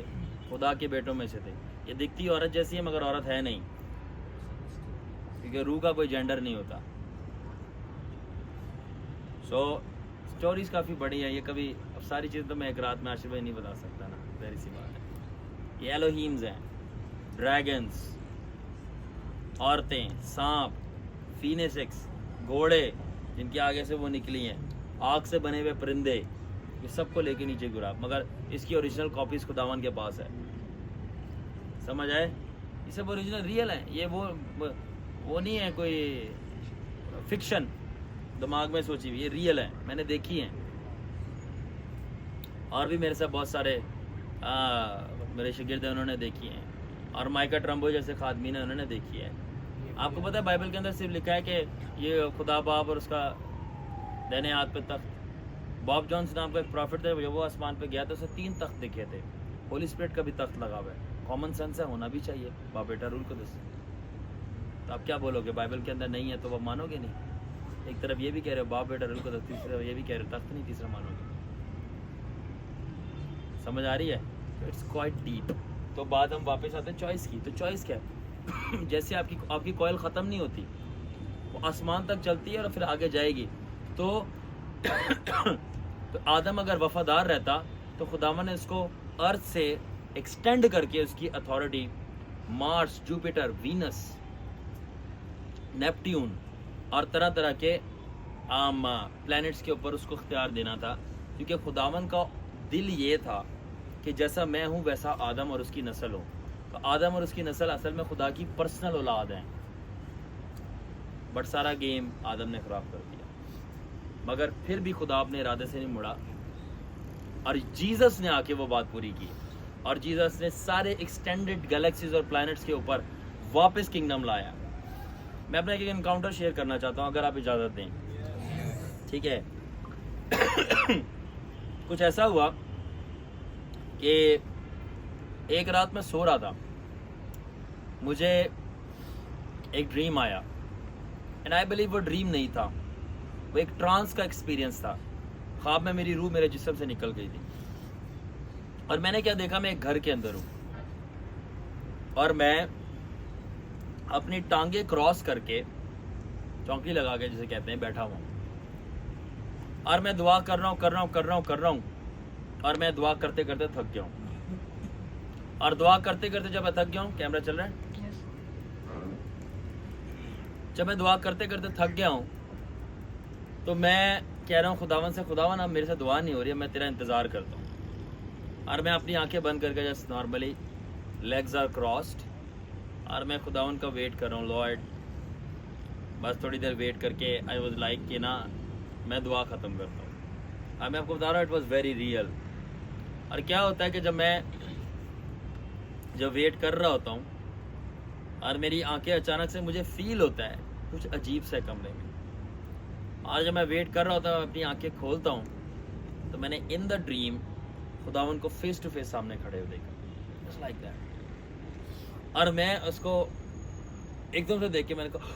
खुदा के बेटों में से थे। ये दिखती औरत जैसी है मगर औरत है नहीं, क्योंकि रूह का कोई जेंडर नहीं होता। सो स्टोरीज काफ़ी बड़ी है, ये कभी अब सारी चीज़ तो मैं एक रात में आशिफ भाई नहीं बता सकता ना, जाहिर सी बात है। ये एलोहीम्स हैं, ड्रैगन्स, औरतें, सांप, फीनिक्स, घोड़े जिनके आगे से वो निकली हैं, आग से बने हुए परिंदे, ये सबको लेके नीचे गिरा। मगर इसकी ओरिजिनल कॉपीज खुदावन के पास है, समझ आए? ये सब ओरिजिनल रियल है, ये वो नहीं है कोई फिक्शन दिमाग में सोची हुई, ये रियल है, मैंने देखी है। और भी मेरे साथ बहुत सारे मेरे शागिर्द हैं, उन्होंने देखी हैं। और माइका ट्रम्बो जैसे खादमीन है, उन्होंने देखी है। आपको पता है बाइबल के अंदर सिर्फ लिखा है कि ये खुदा बाप और उसका दाहिने हाथ पे तख्त। बॉब जॉन्स नाम का एक प्रॉफिट था, जब वो आसमान पे गया तो उसे 3 तख्त दिखे थे। होली स्पिरिट का भी तख्त लगा हुआ है। कॉमन सेंस है, होना भी चाहिए। बाप बेटा रूल को दस, तो आप क्या बोलोगे? बाइबल के अंदर नहीं है तो आप मानोगे नहीं। एक तरफ ये भी कह रहे हो बाप बेटा रूल को दस, तीसरी तरफ ये भी कह रहे हो तख्त नहीं, तीसरा मानोगे। समझ आ रही है? It's quite deep. तो बात हम वापस आते हैं चॉइस की। तो चॉइस क्या है? जैसे आपकी कॉइल ख़त्म नहीं होती, वो आसमान तक चलती है और फिर आगे जाएगी। तो आदम अगर वफादार रहता तो खुदावन ने उसको अर्थ से एक्सटेंड करके उसकी authority Mars, Jupiter, Venus, Neptune और तरह तरह के प्लैनेट्स के ऊपर उसको इख्तियार देना था, क्योंकि खुदावन का दिल ये था कि जैसा मैं हूँ वैसा आदम और उसकी नस्ल हो। तो आदम और उसकी नस्ल असल में खुदा की पर्सनल औलाद हैं। बट सारा गेम आदम ने ख़राब कर दिया, मगर फिर भी खुदा अपने इरादे से नहीं मुड़ा और जीसस ने आके वो बात पूरी की। और जीसस ने सारे एक्सटेंडेड गैलेक्सीज और प्लैनेट्स के ऊपर वापस किंगडम लाया। मैं अपना एक एनकाउंटर शेयर करना चाहता हूँ, अगर आप इजाज़त दें, ठीक है? कुछ ऐसा हुआ कि एक रात मैं सो रहा था, मुझे एक ड्रीम आया, एंड आई बिलीव वो ड्रीम नहीं था, वो एक ट्रांस का एक्सपीरियंस था। ख्वाब में मेरी रूह मेरे जिस्म से निकल गई थी और मैंने क्या देखा, मैं एक घर के अंदर हूँ और मैं अपनी टांगे क्रॉस करके, चौंकी लगा के जिसे कहते हैं, बैठा हुआ हूँ और मैं दुआ कर रहा हूँ और मैं दुआ करते करते थक गया हूँ। और दुआ करते करते जब मैं थक गया हूँ, कैमरा चल रहा है? जब मैं दुआ करते करते थक गया हूँ तो मैं कह रहा हूँ खुदावन से, खुदावन अब मेरे से दुआ नहीं हो रही है, मैं तेरा इंतज़ार करता हूँ। और मैं अपनी आंखें बंद करके just normally, legs are crossed, और मैं खुदावन का वेट कर रहा हूँ। लॉर्ड, बस थोड़ी देर वेट करके आई वॉज लाइक कि ना मैं दुआ ख़त्म करता हूँ। और मैं आपको बता रहा हूँ, इट वॉज वेरी रियल। और क्या होता है कि जब वेट कर रहा होता हूँ और मेरी आंखें अचानक से, मुझे फील होता है कुछ अजीब सा कमरे में, और जब मैं वेट कर रहा होता हूँ, अपनी आंखें खोलता हूँ तो मैंने इन द ड्रीम खुदावन को फेस टू फेस सामने खड़े हुए देखा, जस्ट लाइक दैट। और मैं उसको एकदम से देख के मैंने कहा,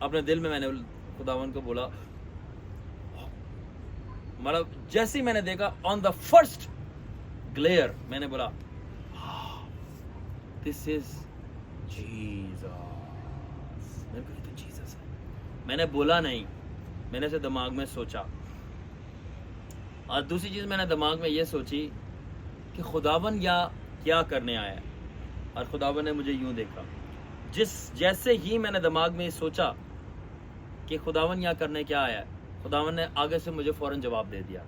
अपने दिल में मैंने खुदावन को बोला, मतलब जैसे ही मैंने देखा, ऑन द फर्स्ट ग्लेयर मैंने बोला, दिस इज जीसस। मेरे को तो जीसस है। मैंने बोला नहीं, मैंने इसे दिमाग में सोचा। और दूसरी चीज़ मैंने दिमाग में ये सोची कि खुदावन या क्या करने आया है, और खुदावन ने मुझे यूं देखा। जैसे ही मैंने दिमाग में ये सोचा कि खुदावन यहाँ करने क्या आया है, खुदावन ने आगे से मुझे फ़ौरन जवाब दे दिया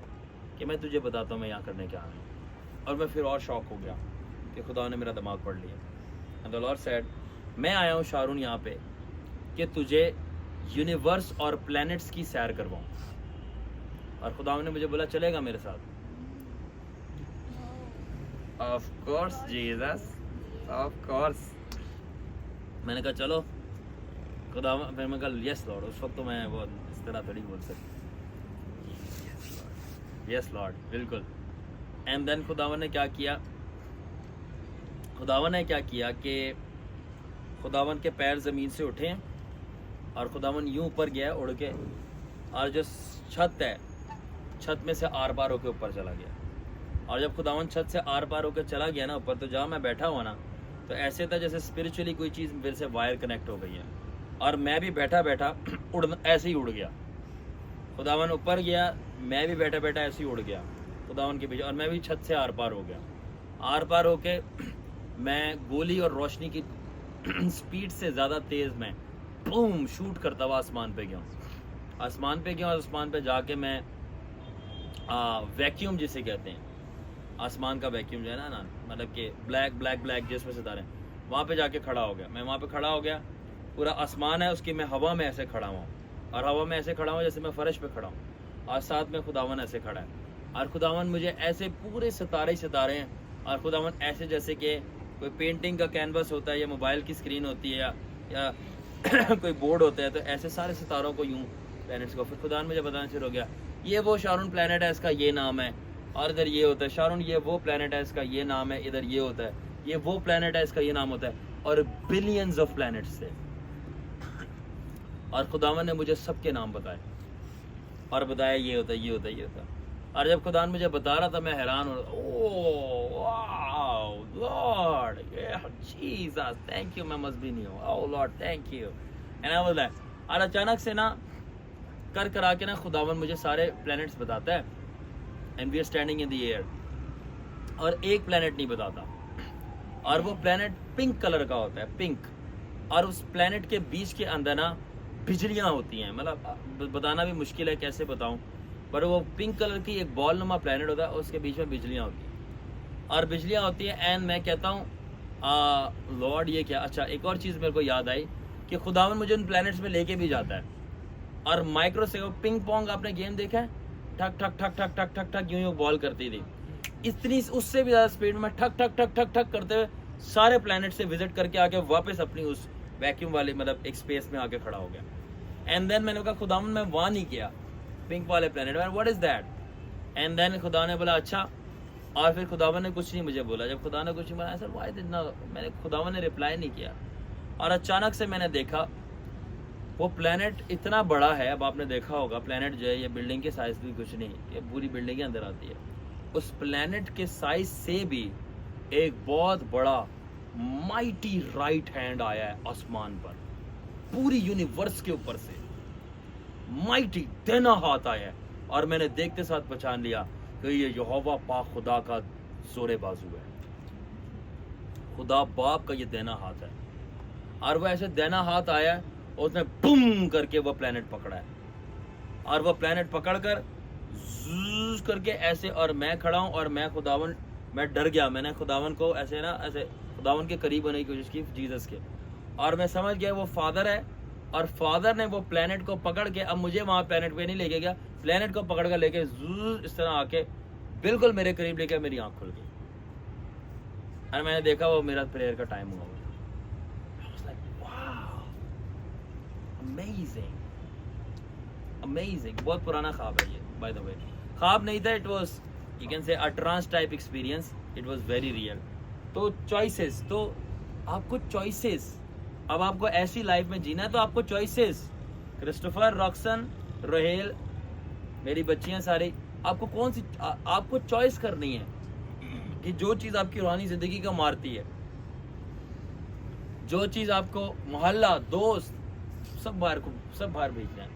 कि मैं तुझे बताता हूँ मैं यहाँ करने क्या आया हूँ। और मैं फिर और शॉक हो गया कि खुदा ने मेरा दिमाग पढ़ लिया। एंड द लॉर्ड सेड, मैं आया हूँ शारून यहाँ पे कि तुझे यूनिवर्स और प्लैनेट्स की सैर करवाऊँ। और खुदावन ने मुझे बोला चलेगा मेरे साथ? Of course Jesus, of course. मैंने कहा चलो खुदावन, फिर मैं कहा यस लॉर्ड। उस वक्त तो मैं वो इस तरह थोड़ी बोल सकती, यस लॉर्ड, बिल्कुल। एंड देन खुदावन ने क्या किया, खुदावन ने क्या किया कि खुदावन के पैर ज़मीन से उठे और खुदावन यूं ऊपर गया उड़ के, और जो छत है, छत में से आर पार होकर ऊपर चला गया। और जब खुदावन छत से आर पार होकर चला गया ना ऊपर, तो जहाँ मैं बैठा हुआ ना, तो ऐसे था जैसे स्पिरिचुअली कोई चीज़ मेरे से वायर कनेक्ट हो गई है, और मैं भी बैठा बैठा उड़ना, ऐसे ही उड़ गया। खुदावन ऊपर गया, मैं भी बैठा बैठा ऐसे ही उड़ गया खुदावन के पीछे, और मैं भी छत से आर पार हो गया। आर पार होके मैं गोली और रोशनी की स्पीड से ज़्यादा तेज़ मैं बूम शूट करता हुआ आसमान पे गया। आसमान पे गया और आसमान पे जाके मैं वैक्यूम जिसे कहते हैं, आसमान का वैक्यूम जो है ना, मतलब कि ब्लैक ब्लैक ब्लैक जिसमें सितारे, वहाँ पे जाके खड़ा हो गया। मैं वहाँ पे खड़ा हो गया, पूरा आसमान है उसकी, मैं हवा में ऐसे खड़ा हुआ, और हवा में ऐसे खड़ा हूँ जैसे मैं फर्श पे खड़ा हूँ, और साथ में खुदावन ऐसे खड़ा है, और खुदावन मुझे ऐसे पूरे सितारे ही सितारे हैं, और खुदावन ऐसे जैसे कि कोई पेंटिंग का कैनवस होता है या मोबाइल की स्क्रीन होती है या कोई बोर्ड होता है, तो ऐसे सारे सितारों को यूं प्लैनेट्स को। फिर खुदावन मुझे बताना शुरू हो गया, ये वो शारून प्लैनेट है, इसका ये नाम है, और इधर ये होता है। शारून ये वो प्लैनेट है, इसका ये नाम है, इधर ये होता है। ये वो प्लैनेट है, इसका ये नाम होता है, और बिलियंस ऑफ प्लैनेट्स थे। और खुदावन ने मुझे सबके नाम बताए और बताया ये होता है, ये होता है, ये होता है। और जब खुदावन मुझे बता रहा था, मैं हैरान हो रहा, oh wow Lord, Jesus thank you, मैं मजबी नहीं हूँ, oh lord thank you. And I was like, और अचानक से ना कर करा के ना खुदावन मुझे सारे प्लैनेट्स बताता है, and we are standing in the air, और एक प्लैनेट नहीं बताता, और वो प्लैनेट पिंक कलर का होता है, पिंक। और उस प्लैनेट के बीच के अंदर ना बिजलियाँ होती हैं, मतलब बताना भी मुश्किल है कैसे बताऊं, पर वो पिंक कलर की एक बॉल नुमा प्लैनेट होता है, उसके बीच में बिजलियाँ होती हैं, और बिजलियाँ होती हैं। एंड मैं कहता हूँ लॉर्ड ये क्या। अच्छा, एक और चीज़ मेरे को याद आई कि खुदावन मुझे उन प्लैनेट्स में लेके भी जाता है, और माइक्रो से पिंग पोंग आपने गेम देखा है, ठक ठक ठक ठक ठक ठक ठक यूं बॉल करती थी, इतनी उससे भी ज़्यादा स्पीड में ठक ठक ठक ठक ठक करते हुए सारे प्लैनेट से विजिट करके आके वापस अपनी उस वैक्यूम वाले मतलब एक स्पेस में आके खड़ा हो गया। एंड देन मैंने कहा खुदावन मैं वहाँ नहीं किया पिंक वाले planet, what is that? And then खुदा ने बोला अच्छा, और फिर खुदावन ने कुछ नहीं मुझे बोला। जब खुदा ने कुछ नहीं बोला, सर व्हाई डिड नॉट, मैंने खुदावन ने रिप्लाई नहीं किया। और अचानक से मैंने देखा वो प्लैनेट इतना बड़ा है, अब आपने देखा होगा प्लैनेट जो है ये बिल्डिंग के साइज भी कुछ नहीं, ये पूरी बिल्डिंग के अंदर आती है। उस प्लैनेट के साइज से भी एक बहुत बड़ा माइटी राइट हैंड आया है आसमान पर, पूरी यूनिवर्स के ऊपर से माइटी देना हाथ आया है, और मैंने देखते साथ पहचान लिया कि ये यहोवा पाक खुदा का जोरे बाजू है, खुदा बाप का ये देना हाथ है। और वो ऐसे देना हाथ आया है, और उसने बूम करके वो प्लैनेट पकड़ा है, और वो प्लैनेट पकड़कर ज़ूज़ करके ऐसे, और मैं खड़ा हूँ, और मैं डर गया। मैंने खुदावन को ऐसे ना ऐसे खुदावन के करीब होने की कोशिश की जीसस के, और मैं समझ गया वो फादर है, और फादर ने वो प्लैनेट को पकड़ के, अब मुझे वहाँ प्लैनेट पे नहीं लेके गया, प्लैनेट को पकड़ कर लेके ज़ूज़ इस तरह आके बिल्कुल मेरे करीब लेके मेरी आँख खुल गई, और मैंने देखा वो मेरा प्रेयर का टाइम हुआ। Amazing, amazing, बहुत पुराना ख्वाब है ये, by the way। ख्वाब नहीं था, it was, you can say, a trance type experience, it was very real। तो choices, तो आपको choices, अब आपको ऐसी लाइफ में जीना है तो आपको choices, क्रिस्टोफर, रॉक्सन, रोहेल, मेरी बच्चियां सारी, आपको कौन सी आपको चॉइस करनी है कि जो चीज़ आपकी रूहानी जिंदगी का मारती है, जो चीज़ आपको मोहल्ला, दोस्त सब बाहर भेजना है।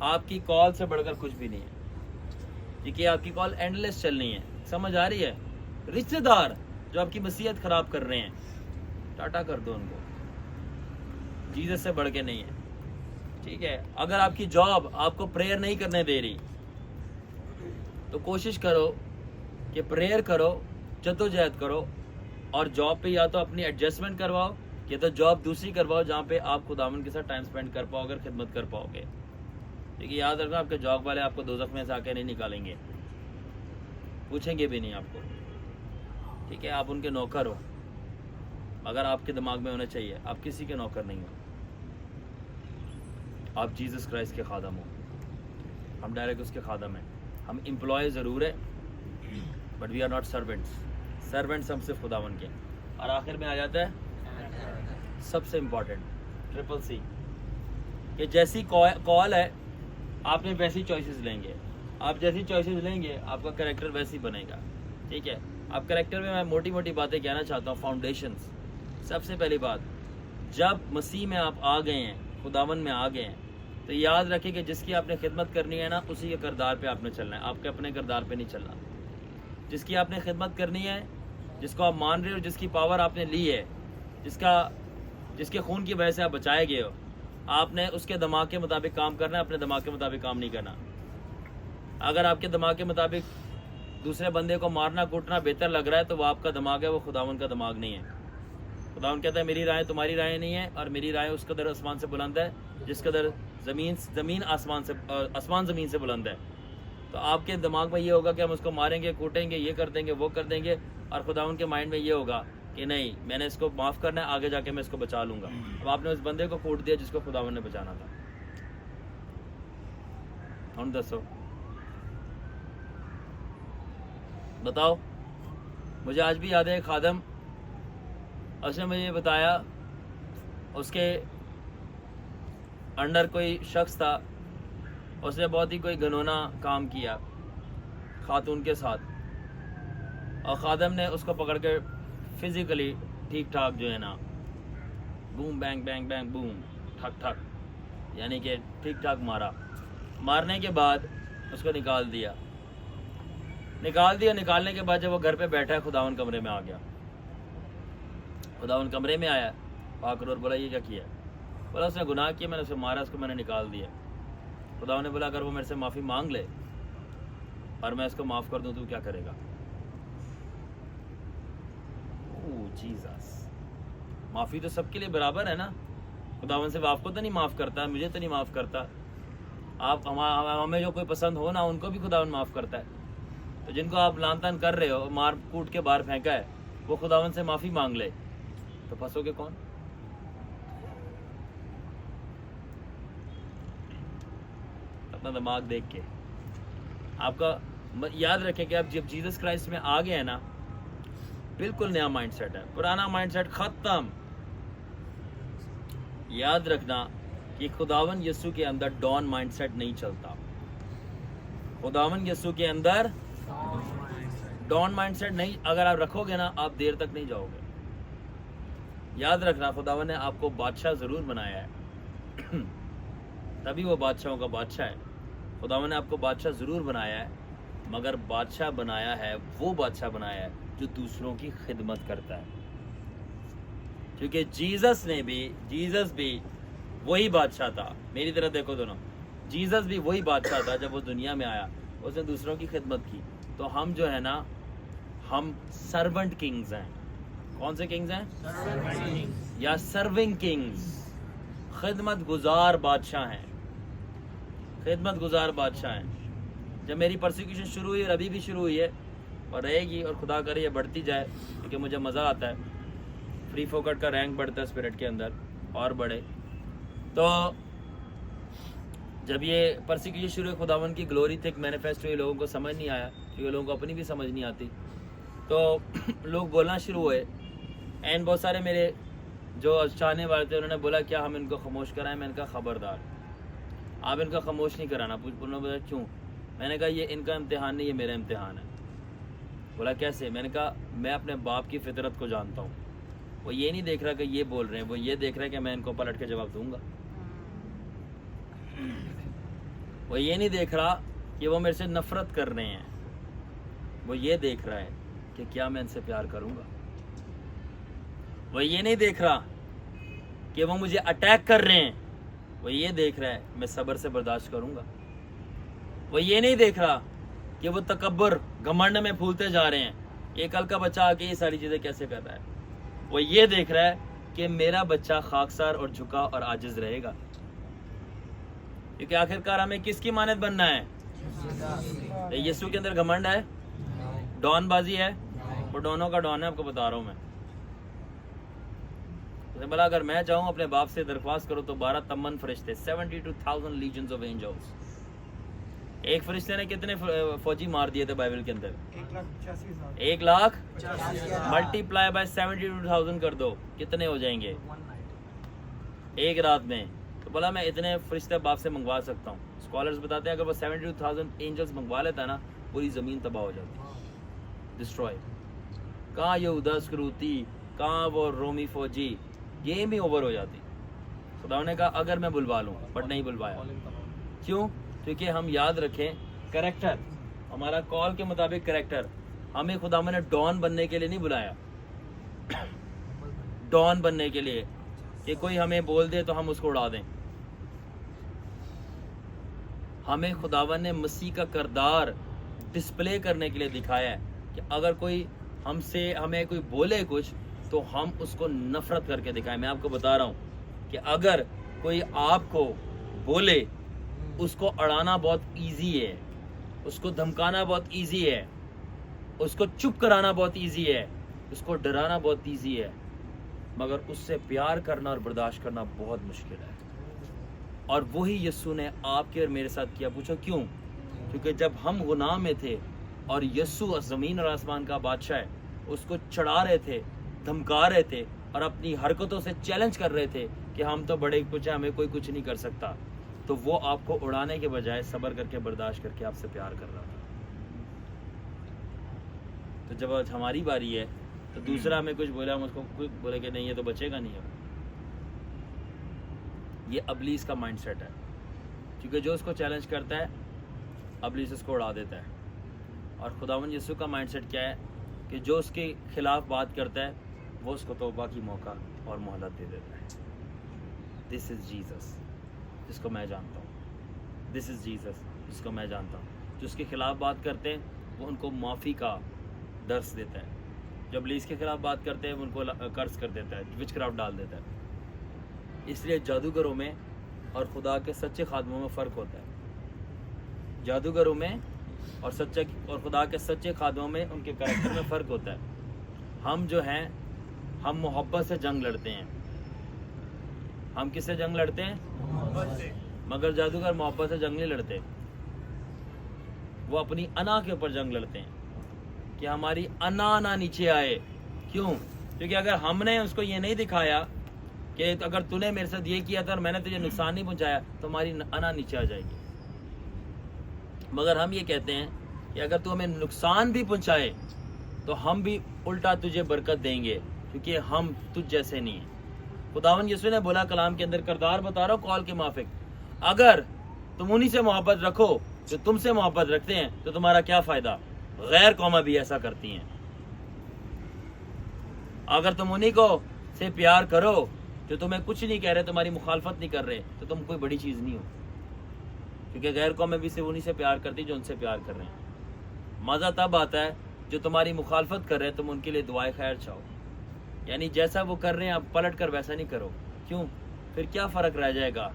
आपकी कॉल से बढ़कर कुछ भी नहीं है, क्योंकि आपकी कॉल एंडलेस चलनी है, समझ आ रही है? रिश्तेदार जो आपकी मसीहत खराब कर रहे हैं, टाटा कर दो उनको, जीसस से बढ़ के नहीं है, ठीक है? अगर आपकी जॉब आपको प्रेयर नहीं करने दे रही, तो कोशिश करो कि प्रेयर करो, जद्दोजहद करो, और जॉब पे या तो अपनी एडजस्टमेंट करवाओ, या तो जॉब दूसरी करवाओ जहाँ पे आप खुदावन के साथ टाइम स्पेंड कर पाओ, अगर खिदमत कर पाओगे। देखिए याद रखना, आपके जॉब वाले आपको दोज़ख में से आके नहीं निकालेंगे, पूछेंगे भी नहीं आपको, ठीक है। आप उनके नौकर हो, अगर आपके दिमाग में होना चाहिए आप किसी के नौकर नहीं हो, आप जीसस क्राइस्ट के खादम हो। हम डायरेक्ट उसके खादम हैं। हम एम्प्लॉय ज़रूर है but we are not servants. Servants हम सिर्फ खुदावन के। और आखिर में आ जाता है सबसे इम्पॉर्टेंट ट्रिपल सी, कि जैसी कॉल है आपने वैसी चॉइसेस लेंगे, आप जैसी चॉइसेस लेंगे आपका कैरेक्टर वैसी बनेगा, ठीक है। आप कैरेक्टर में मैं मोटी मोटी बातें कहना चाहता हूँ। फाउंडेशंस, सबसे पहली बात, जब मसीह में आप आ गए हैं, खुदावन में आ गए हैं, तो याद रखें कि जिसकी आपने खिदमत करनी है ना, उसी के किरदार पे आपने चलना है, आपके अपने किरदार पे नहीं चलना। जिसकी आपने खिदमत करनी है, जिसको आप मान रहे हो, जिसकी पावर आपने ली है, जिसके खून की वजह से आप बचाए गए हो, आपने उसके दिमाग के मुताबिक काम करना है, अपने दिमाग के मुताबिक काम नहीं करना। अगर आपके दिमाग के मुताबिक दूसरे बंदे को मारना कूटना बेहतर लग रहा है तो वो आपका दिमाग है, वो खुदावन का दिमाग नहीं है। खुदावन कहता है मेरी राय तुम्हारी राय नहीं है, और मेरी राय उस कदर आसमान से बुलंद है जिस कदर ज़मीन आसमान ज़मीन से बुलंद है। तो आपके दिमाग में ये होगा कि हम उसको मारेंगे कूटेंगे, ये कर देंगे वो कर देंगे, और खुदावन के माइंड में ये होगा कि नहीं, मैंने इसको माफ़ करना है, आगे जाके मैं इसको बचा लूँगा। अब आपने उस बंदे को कूट दिया जिसको खुदावन ने बचाना था। हम दसो, बताओ। मुझे आज भी याद है, खादम उसने मुझे बताया, उसके अंडर कोई शख्स था, उसने बहुत ही कोई घिनौना काम किया खातून के साथ, और खादम ने उसको पकड़ के फिज़िकली ठीक ठाक जो है ना, boom bang bang bang boom ठक ठक, यानी कि ठीक ठाक मारा। मारने के बाद उसको निकाल दिया। निकालने के बाद जब वो घर पे बैठा है, खुदावन कमरे में आ गया। खुदावन कमरे में आया, पाकर और बोला ये क्या किया? बोला उसने गुनाह किया, मैंने उसे मारा, उसको मैंने निकाल दिया। खुदावन ने बोला अगर वो मेरे से माफ़ी मांग ले और मैं इसको माफ़ कर दूं तो क्या करेगा? ओह जीसस, माफ़ी तो सबके लिए बराबर है ना। खुदावन सिर्फ आपको तो नहीं माफ़ करता, मुझे तो नहीं माफ़ करता। आप हमें जो कोई पसंद हो ना, उनको भी खुदावन माफ़ करता है। तो जिनको आप लान तान कर रहे हो, मार कूट के बाहर फेंका है, वो खुदावन से माफ़ी मांग ले तो फंसोगे कौन? अपना दिमाग देख के। आपका याद रखें कि आप जब जीसस क्राइस्ट में आ गए हैं ना, बिल्कुल नया माइंडसेट है, पुराना माइंडसेट खत्म। याद रखना कि खुदावन यीशु के अंदर डॉन माइंडसेट नहीं चलता। खुदावन यीशु के अंदर डॉन माइंडसेट नहीं, अगर आप रखोगे ना, आप देर तक नहीं जाओगे। याद रखना, खुदावन ने आपको बादशाह ज़रूर बनाया है तभी वो बादशाहों का बादशाह है। खुदावन ने आपको बादशाह ज़रूर बनाया है, मगर बादशाह बनाया है, वो बादशाह बनाया है जो दूसरों की खिदमत करता है। क्योंकि जीसस भी वही बादशाह था। मेरी तरफ देखो दोनों, जीसस भी वही बादशाह था जब वो दुनिया में आया, उसने दूसरों की खिदमत की। तो हम जो है ना, हम सर्वेंट किंग्स हैं। कौन से किंग्स हैं? या सर्विंग किंग्स, खिदमत गुजार बादशाह हैं। खिदमत गुजार बादशाह हैं। जब मेरी परसिक्यूशन शुरू हुई और अभी भी शुरू हुई है और रहेगी, और खुदा करे ये बढ़ती जाए, क्योंकि मुझे मज़ा आता है। फ्री फोकट का रैंक बढ़ता है स्पिरिट के अंदर और बढ़े। तो जब ये परसिक्यूशन शुरू हुई, खुदावन की ग्लोरी थे मैनिफेस्ट हुई, लोगों को समझ नहीं आया, क्योंकि लोगों को अपनी भी समझ नहीं आती। तो लोग बोलना शुरू हुए, एंड बहुत सारे मेरे जो चाहने वाले थे उन्होंने बोला क्या हम इनको खामोश कराएं? मैंने कहा खबरदार, आप इनका खामोश नहीं कराना। उन्होंने बोला क्यों? मैंने कहा ये इनका इम्तिहान नहीं, ये मेरा इम्तिहान है। बोला कैसे? मैंने कहा मैं अपने बाप की फितरत को जानता हूँ। वो ये नहीं देख रहा कि ये बोल रहे हैं, वो ये देख रहा है कि मैं इनको पलट के जवाब दूंगा। वो ये नहीं देख रहा कि वो मेरे से नफरत कर रहे हैं, वो ये देख रहा है कि क्या मैं इनसे प्यार करूंगा। वो ये नहीं देख रहा कि वो मुझे अटैक कर रहे हैं, वो ये देख रहा है मैं सब्र से बर्दाश्त करूंगा। वो ये नहीं देख रहा कि वो तकब्बर घमंड में फूलते जा रहे हैं, ये कल का बच्चा आके ये सारी चीज़ें कैसे कर रहा है। वो ये देख रहा है कि मेरा बच्चा खाकसार और झुका और आजिज रहेगा। क्योंकि आखिरकार हमें किसकी मानद बनना है? यीशु के अंदर घमंड है, डॉन बाजी है, वो डॉनों का डॉन है, आपको बता रहा हूँ मैं। तो बोला अगर मैं जाऊं अपने बाप से दरख्वास्त करूं तो 12 तमन फरिश्ते, 72,000 लीजन्स ऑफ एंजल्स। एक फरिश्ते ने कितने फौजी मार दिए थे बाइबल के अंदर? 1 लाख मल्टीप्लाई बाय 72,000 कर दो, कितने हो जाएंगे एक रात में? तो बोला मैं इतने फरिश्ते बाप से मंगवा सकता हूँ। स्कॉलर्स बताते हैं अगर वो 72,000 एंजल्स मंगवा लेता ना, पूरी ज़मीन तबाह हो जाती, डिस्ट्रॉय। कहाँ यहूदा स्करूती, कहाँ वो रोमी फौजी, गेम ही ओवर हो जाती। खुदा ने कहा अगर मैं बुलवा लूँ, बट नहीं बुलवाया। क्यों? क्योंकि हम याद रखें करैक्टर, हमारा कॉल के मुताबिक करैक्टर, हमें खुदा ने डॉन बनने के लिए नहीं बुलाया। डॉन बनने के लिए कि कोई हमें बोल दे तो हम उसको उड़ा दें। हमें खुदावन ने मसीह का किरदार डिस्प्ले करने के लिए दिखाया है कि अगर कोई हमसे हमें कोई बोले कुछ तो हम उसको नफरत करके दिखाएं। मैं आपको बता रहा हूं कि अगर कोई आपको बोले, उसको अड़ाना बहुत इजी है, उसको धमकाना बहुत इजी है, उसको चुप कराना बहुत इजी है, उसको डराना बहुत इजी है, मगर उससे प्यार करना और बर्दाश्त करना बहुत मुश्किल है। और वही यीशु ने आपके और मेरे साथ किया। पूछो क्यों? क्योंकि जब हम गुनाह में थे और यीशु ज़मीन और आसमान का बादशाह है, उसको चढ़ा रहे थे, धमका रहे थे और अपनी हरकतों से चैलेंज कर रहे थे कि हम तो बड़े कुछ हैं, हमें कोई कुछ नहीं कर सकता, तो वो आपको उड़ाने के बजाय सब्र करके बर्दाश्त करके आपसे प्यार कर रहा था। तो जब आज हमारी बारी है तो दूसरा हमें कुछ बोला, हम उसको कुछ बोले कि नहीं ये तो बचेगा नहीं है। ये अबलीस का माइंडसेट है, क्योंकि जो उसको चैलेंज करता है अबलीस उसको उड़ा देता है। और खुदावंद यीशु का माइंडसेट क्या है कि जो उसके खिलाफ बात करता है वो उसको तौबा की मौका और मोहलत दे देता है। दिस इज़ जीसस जिसको मैं जानता हूँ, दिस इज़ जीसस जिसको मैं जानता हूँ। जो उसके खिलाफ बात करते हैं वो उनको माफ़ी का दर्स देता है। जब अबलीस के खिलाफ बात करते हैं वो उनको कर्ज कर देता है, विचक्राफ्ट डाल देता है। इसलिए जादूगरों में और खुदा के सच्चे खादमों में फ़र्क होता है। जादूगरों में और खुदा के सच्चे खादमों में उनके कैरेक्टर में फ़र्क होता है। हम जो हैं, हम मोहब्बत से जंग लड़ते हैं। हम किससे जंग लड़ते हैं? मोहब्बत से। मगर जादूगर मोहब्बत से जंग नहीं लड़ते, वो अपनी अना के ऊपर जंग लड़ते हैं कि हमारी अना ना नीचे आए। क्यों? क्योंकि अगर हमने उसको ये नहीं दिखाया कि अगर तूने मेरे साथ ये किया था और मैंने तुझे नुकसान नहीं पहुंचाया तो हमारी अना नीचे आ जाएगी। मगर हम ये कहते हैं कि अगर तू हमें नुकसान भी पहुंचाए तो हम भी उल्टा तुझे बरकत देंगे, क्योंकि हम तुझ जैसे नहीं हैं। खुदावंद यीशु ने बोला कलाम के अंदर, किरदार बता रहा हूँ कॉल के माफिक, अगर तुम उन्हीं से मोहब्बत रखो जो तुमसे मोहब्बत रखते हैं तो तुम्हारा क्या फ़ायदा? गैर कौमा भी ऐसा करती हैं। अगर तुम उन्हीं को से प्यार करो जो तुम्हें कुछ नहीं कह रहे, तुम्हारी मुखालफत नहीं कर रहे, तो तुम कोई बड़ी चीज़ नहीं हो, क्योंकि गैर कौमें भी सिर्फ उन्हीं से प्यार करती जो उनसे प्यार कर रहे हैं। मज़ा तब आता है जो तुम्हारी मुखालफत कर रहे हैं, तुम उनके लिए दुआए खैर चाहो, यानी जैसा वो कर रहे हैं आप पलट कर वैसा नहीं करो। क्यों? फिर क्या फ़र्क रह जाएगा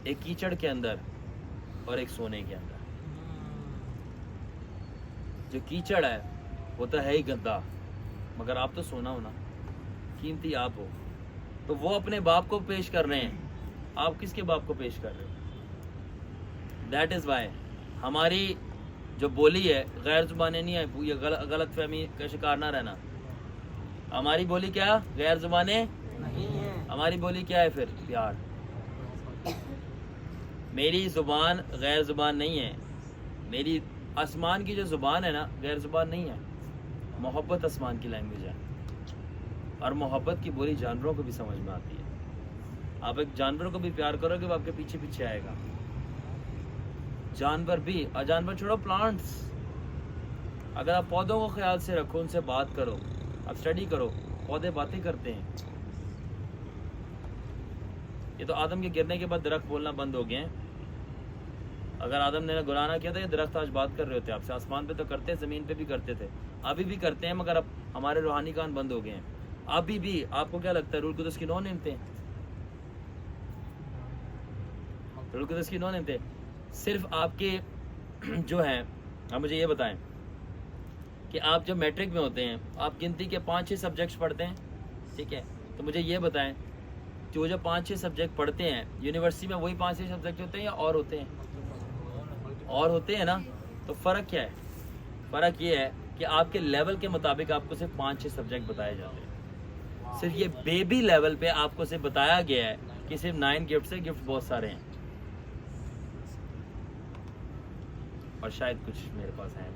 एक कीचड़ के अंदर और एक सोने के अंदर? जो कीचड़ है वो तो है ही गंदा, मगर आप तो सोना हो ना, कीमती आप हो। तो वो अपने बाप को पेश कर रहे हैं, आप किसके बाप को पेश कर रहे हो? दैट इज़ वाई हमारी जो बोली है गैर ज़ुबानें नहीं है, ये गलत फहमी का शिकार ना रहना। हमारी बोली क्या? गैर ज़ुबानें नहीं है। हमारी बोली क्या है फिर? प्यार। मेरी ज़ुबान गैर ज़ुबान नहीं है, मेरी आसमान की जो ज़ुबान है ना गैर ज़ुबान नहीं है। मोहब्बत आसमान की लैंग्वेज है, और मोहब्बत की बोली जानवरों को भी समझ में आती है। आप एक जानवर को भी प्यार करोगे वो आपके पीछे पीछे आएगा। जानवर भी, और जानवर छोड़ो, प्लांट्स, अगर आप पौधों को ख्याल से रखो, उनसे बात करो, आप स्टडी करो, पौधे बातें करते हैं। ये तो आदम के गिरने के बाद दरख्त बोलना बंद हो गए हैं। अगर आदम ने गुनाह ना किया था ये दरख्त आज बात कर रहे होते आपसे। आसमान पे तो करते हैं, ज़मीन पे भी करते थे, अभी भी करते हैं, मगर अब हमारे रूहानी कान बंद हो गए हैं। अभी भी आपको क्या लगता है रूह कुदस की 9 नेमतें? कुदस की 9 नेमतें सिर्फ आपके जो हैं, आप मुझे ये बताएं कि आप जब मैट्रिक में होते हैं आप गिनती के 5-6 सब्जेक्ट्स पढ़ते हैं, ठीक है, तो मुझे ये बताएं कि वो जो 5-6 सब्जेक्ट पढ़ते हैं यूनिवर्सिटी में वही 5-6 सब्जेक्ट होते हैं या और होते हैं? और होते हैं ना। तो फ़र्क क्या है? फ़र्क ये है कि आपके लेवल के मुताबिक आपको सिर्फ 5-6 सब्जेक्ट बताए जाते हैं। सिर्फ ये बेबी लेवल पे आपको सिर्फ बताया गया है कि सिर्फ 9 गिफ्ट से, गिफ्ट बहुत सारे हैं और शायद कुछ मेरे पास हैं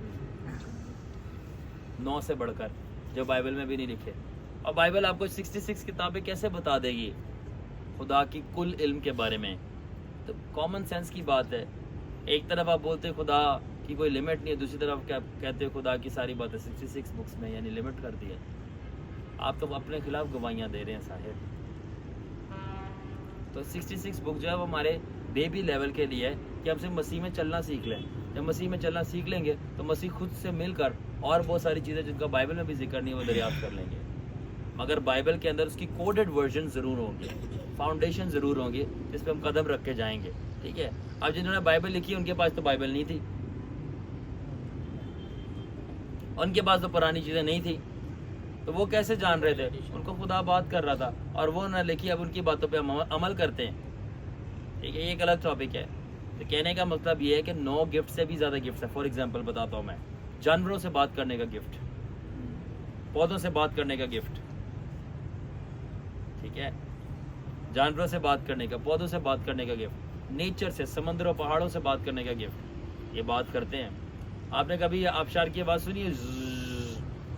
9 से बढ़कर जो बाइबल में भी नहीं लिखे। और बाइबल आपको 66 किताबें कैसे बता देगी खुदा की कुल इल्म के बारे में? तो कॉमन सेंस की बात है। एक तरफ आप बोलते खुदा की कोई लिमिट नहीं है, दूसरी तरफ क्या कहते हो खुदा की सारी बातें 66 बुक्स में यानी लिमिट कर दी है। आप तो अपने खिलाफ गवाहियाँ दे रहे हैं साहिब। तो 66 बुक जो है वो हमारे बेबी लेवल के लिए है कि हम सिर्फ मसीह में चलना सीख लें। जब मसीह में चलना सीख लेंगे तो मसीह खुद से मिलकर और बहुत सारी चीज़ें जिनका बाइबल में भी जिक्र नहीं है वो दरियाफ्त कर लेंगे। मगर बाइबल के अंदर उसकी कोडेड वर्जन ज़रूर होंगे, फाउंडेशन ज़रूर होंगे जिस पर हम कदम रख के जाएंगे, ठीक है। अब जिन्होंने बाइबल लिखी उनके पास तो बाइबल नहीं थी, उनके पास तो पुरानी चीज़ें नहीं थी, तो वो कैसे जान रहे थे? उनको खुदा बात कर रहा था और वो ना लिखी, अब उनकी बातों पे हम अमल करते हैं, ठीक है। ये एक अलग टॉपिक है। तो कहने का मतलब ये है कि 9 गिफ्ट से भी ज़्यादा गिफ्ट है। फॉर एग्जांपल बताता हूँ मैं, जानवरों से बात करने का गिफ्ट, पौधों से बात करने का गिफ्ट, ठीक है, जानवरों से बात करने का, पौधों से बात करने का गिफ्ट, नेचर से, समंदरों पहाड़ों से बात करने का गिफ्ट, ये बात करते हैं। आपने कभी आबशार की आवाज़ सुनी है?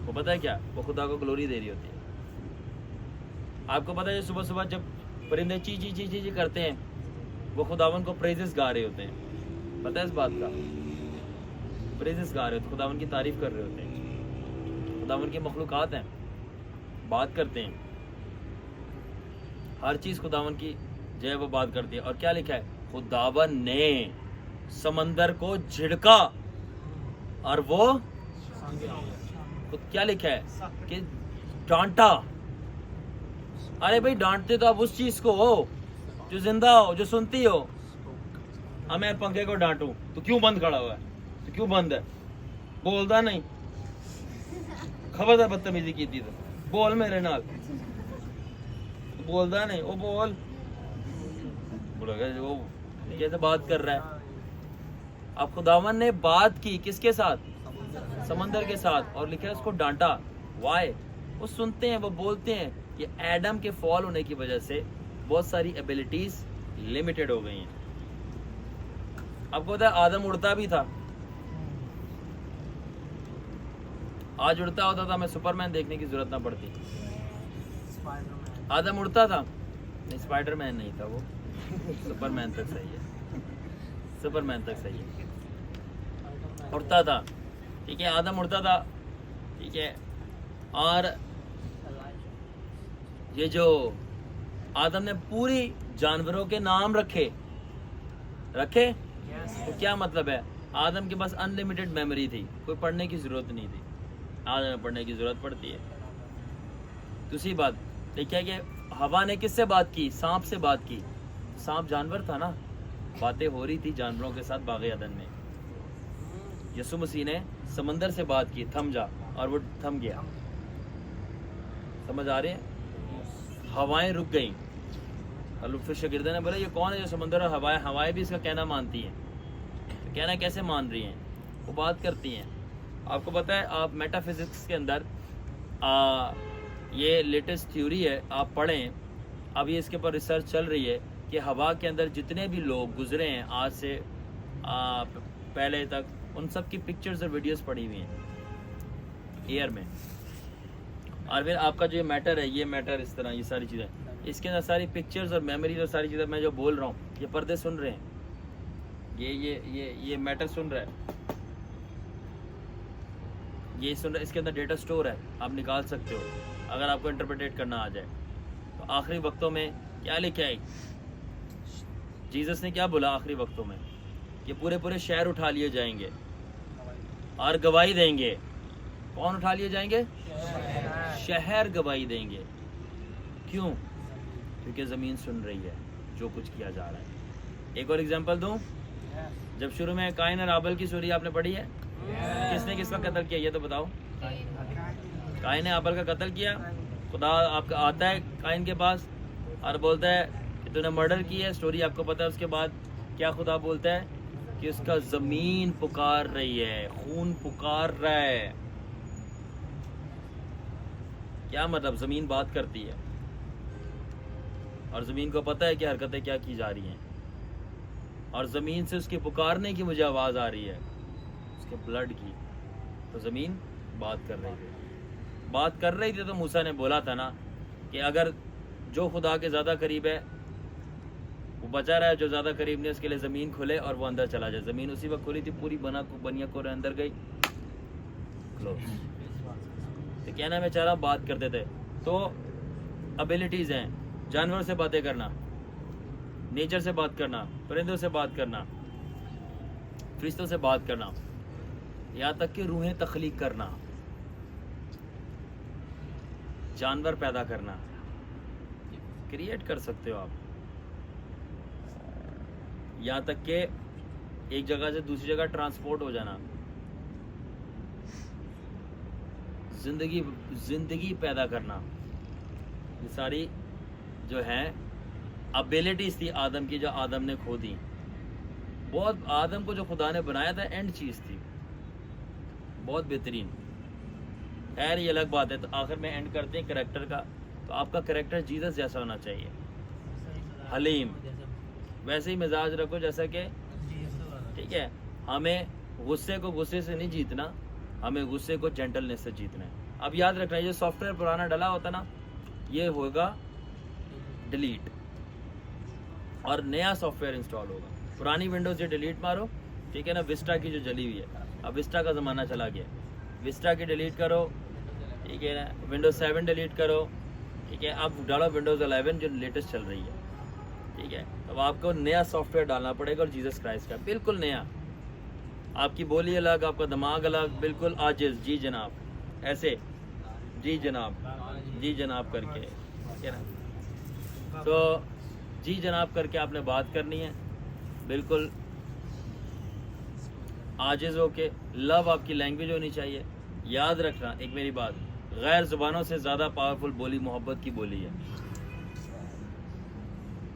वो पता है क्या? वो खुदा को ग्लोरी दे रही होती है। आपको पता है सुबह सुबह जब परिंदे ची ची ची ची ची करते हैं वो खुदावन को प्रेजेस गा रहे होते हैं। पता है इस बात का? प्रेजेस गा रहे होते, खुदावन की तारीफ कर रहे होते हैं। खुदावन की मखलूकात हैं, बात करते हैं, हर चीज़ खुदावन की जो है वो बात करती है। और क्या लिखा है? खुदावन ने समंदर को झिड़का और वो क्या लिखा है कि डांटा। अरे भाई डांटते तो आप उस चीज को हो जो जिंदा हो, जो सुनती हो। अब मैं पंखे को डांटूं तो क्यों बंद खड़ा हुआ है? तो क्यों बंद है? बोलता नहीं, खबरदार बदतमीजी की थी तो बोल मेरे नाल, बोलता नहीं, वो बोल बोलेगा वो कैसे बात कर रहा है। अब खुदावन ने बात की किसके साथ? समंदर के साथ, और लिखा है उसको डांटा। वाई? वो सुनते हैं, वो बोलते हैं। कि एडम के फॉल होने की वजह से बहुत सारी एबिलिटीज लिमिटेड हो गई हैं। आपको पता है आदम उड़ता भी था, आज उड़ता होता था मैं सुपरमैन देखने की जरूरत ना पड़ती। आदम उड़ता था, नहीं स्पाइडरमैन नहीं था वो, सुपरमैन तक सही है, सुपरमैन तक सही है, उड़ता था, ठीक है, आदम उड़ता था, ठीक है। और ये जो आदम ने पूरी जानवरों के नाम रखे, तो क्या मतलब है? आदम के पास अनलिमिटेड मेमोरी थी, कोई पढ़ने की जरूरत नहीं थी। आदम में पढ़ने की जरूरत पड़ती है। दूसरी बात देखिए कि हवा ने किससे बात की? सांप से बात की। सांप जानवर था ना, बातें हो रही थी जानवरों के साथ बाग़े अदन में। यसु मसीह ने समंदर से बात की, थम जा, और वो थम गया। समझ आ रही है? हवाएं रुक गई। फिर शागिर्दों ने बोला ये कौन है जो समंदर और हवाएं, हवाएं भी इसका कहना मानती हैं। तो कहना कैसे मान रही हैं? वो बात करती हैं। आपको पता है आप मेटाफिजिक्स के अंदर ये लेटेस्ट थ्योरी है, आप पढ़ें, अब ये इसके ऊपर रिसर्च चल रही है कि हवा के अंदर जितने भी लोग गुजरे हैं आज से पहले तक, उन सब की पिक्चर्स और वीडियोस पड़ी हुई हैं एयर में। और फिर आपका जो मैटर है, ये मैटर इस तरह, ये सारी चीज़ें, इसके अंदर सारी पिक्चर्स और मेमोरीज और सारी चीज़ें मैं जो बोल रहा हूँ, ये पर्दे सुन रहे हैं, ये मैटर सुन रहा है, ये सुन रहा है। इसके अंदर डेटा स्टोर है, आप निकाल सकते हो अगर आपको इंटरप्रेटेट करना आ जाए। तो आखिरी वक्तों में क्या लिखा है? जीसस ने क्या बोला आखिरी वक्तों में? कि पूरे पूरे शहर उठा लिए जाएंगे और गवाही देंगे। कौन उठा लिए जाएंगे? शहर गवाही देंगे। क्यों? क्योंकि ज़मीन सुन रही है जो कुछ किया जा रहा है। एक और एग्जांपल दूं, जब शुरू में काइन और आबल की स्टोरी आपने पढ़ी है, किसने किसका कत्ल किया ये तो बताओ। काइन ने आबल का कत्ल किया। खुदा आपका आता है काइन के पास और बोलता है कि तूने मर्डर किया है, स्टोरी आपको पता है। उसके बाद क्या खुदा बोलता है कि उसका जमीन पुकार रही है, खून पुकार रहा है। क्या मतलब, जमीन बात करती है और जमीन को पता है कि हरकतें क्या की जा रही हैं, और जमीन से उसके पुकारने की मुझे आवाज आ रही है, उसके ब्लड की। तो जमीन बात कर रही थी, बात कर रही थी। तो मूसा ने बोला था ना कि अगर जो खुदा के ज्यादा करीब है वो बचा रहा है, जो ज्यादा करीब नहीं उसके लिए जमीन खुले और वो अंदर चला जाए। जमीन उसी वक्त खुली थी, पूरी बनिया को अंदर गई, क्लोज। तो कहना मैं चाह रहा, बात करते थे। तो एबिलिटीज हैं, जानवर से बातें करना, नेचर से बात करना, परिंदों से बात करना, फरिश्तों से बात करना, यहाँ तक कि रूहें तख्लीक करना, जानवर पैदा करना, क्रिएट कर सकते हो आप। यहाँ तक कि एक जगह से दूसरी जगह ट्रांसपोर्ट हो जाना, जिंदगी पैदा करना, ये सारी जो है एबिलिटीज थी आदम की, जो आदम ने खो दी। बहुत आदम को जो खुदा ने बनाया था एंड चीज थी, बहुत बेहतरीन। खैर ये अलग बात है। तो आखिर में एंड करते हैं कैरेक्टर का। तो आपका कैरेक्टर जीसस जैसा होना चाहिए, हलीम, वैसे ही मिजाज रखो जैसा कि, ठीक है। हमें गुस्से को गुस्से से नहीं जीतना, हमें गुस्से को जेंटलनेस से जीतना है। अब याद रखना, ये सॉफ्टवेयर पुराना डला होता ना, ये होगा डिलीट और नया सॉफ्टवेयर इंस्टॉल होगा। पुरानी विंडोज ये डिलीट मारो, ठीक है ना। विस्टा की जो जली हुई है, अब विस्टा का ज़माना चला गया, विस्टा की डिलीट करो, ठीक है ना। विंडोज 7 डिलीट करो, ठीक है। अब डालो विंडोज 11 जो लेटेस्ट चल रही है, ठीक है। अब आपको नया सॉफ्टवेयर डालना पड़ेगा, और जीसस क्राइस्ट का बिल्कुल नया। आपकी बोली अलग, आपका दिमाग अलग, बिल्कुल आजिज, जी जनाब, ऐसे जी जनाब करके, ठीक है ना। तो जी जनाब करके आपने बात करनी है, बिल्कुल आजिज होके। लव आपकी लैंग्वेज होनी चाहिए। याद रखना एक मेरी बात, गैर जुबानों से ज़्यादा पावरफुल बोली मोहब्बत की बोली है।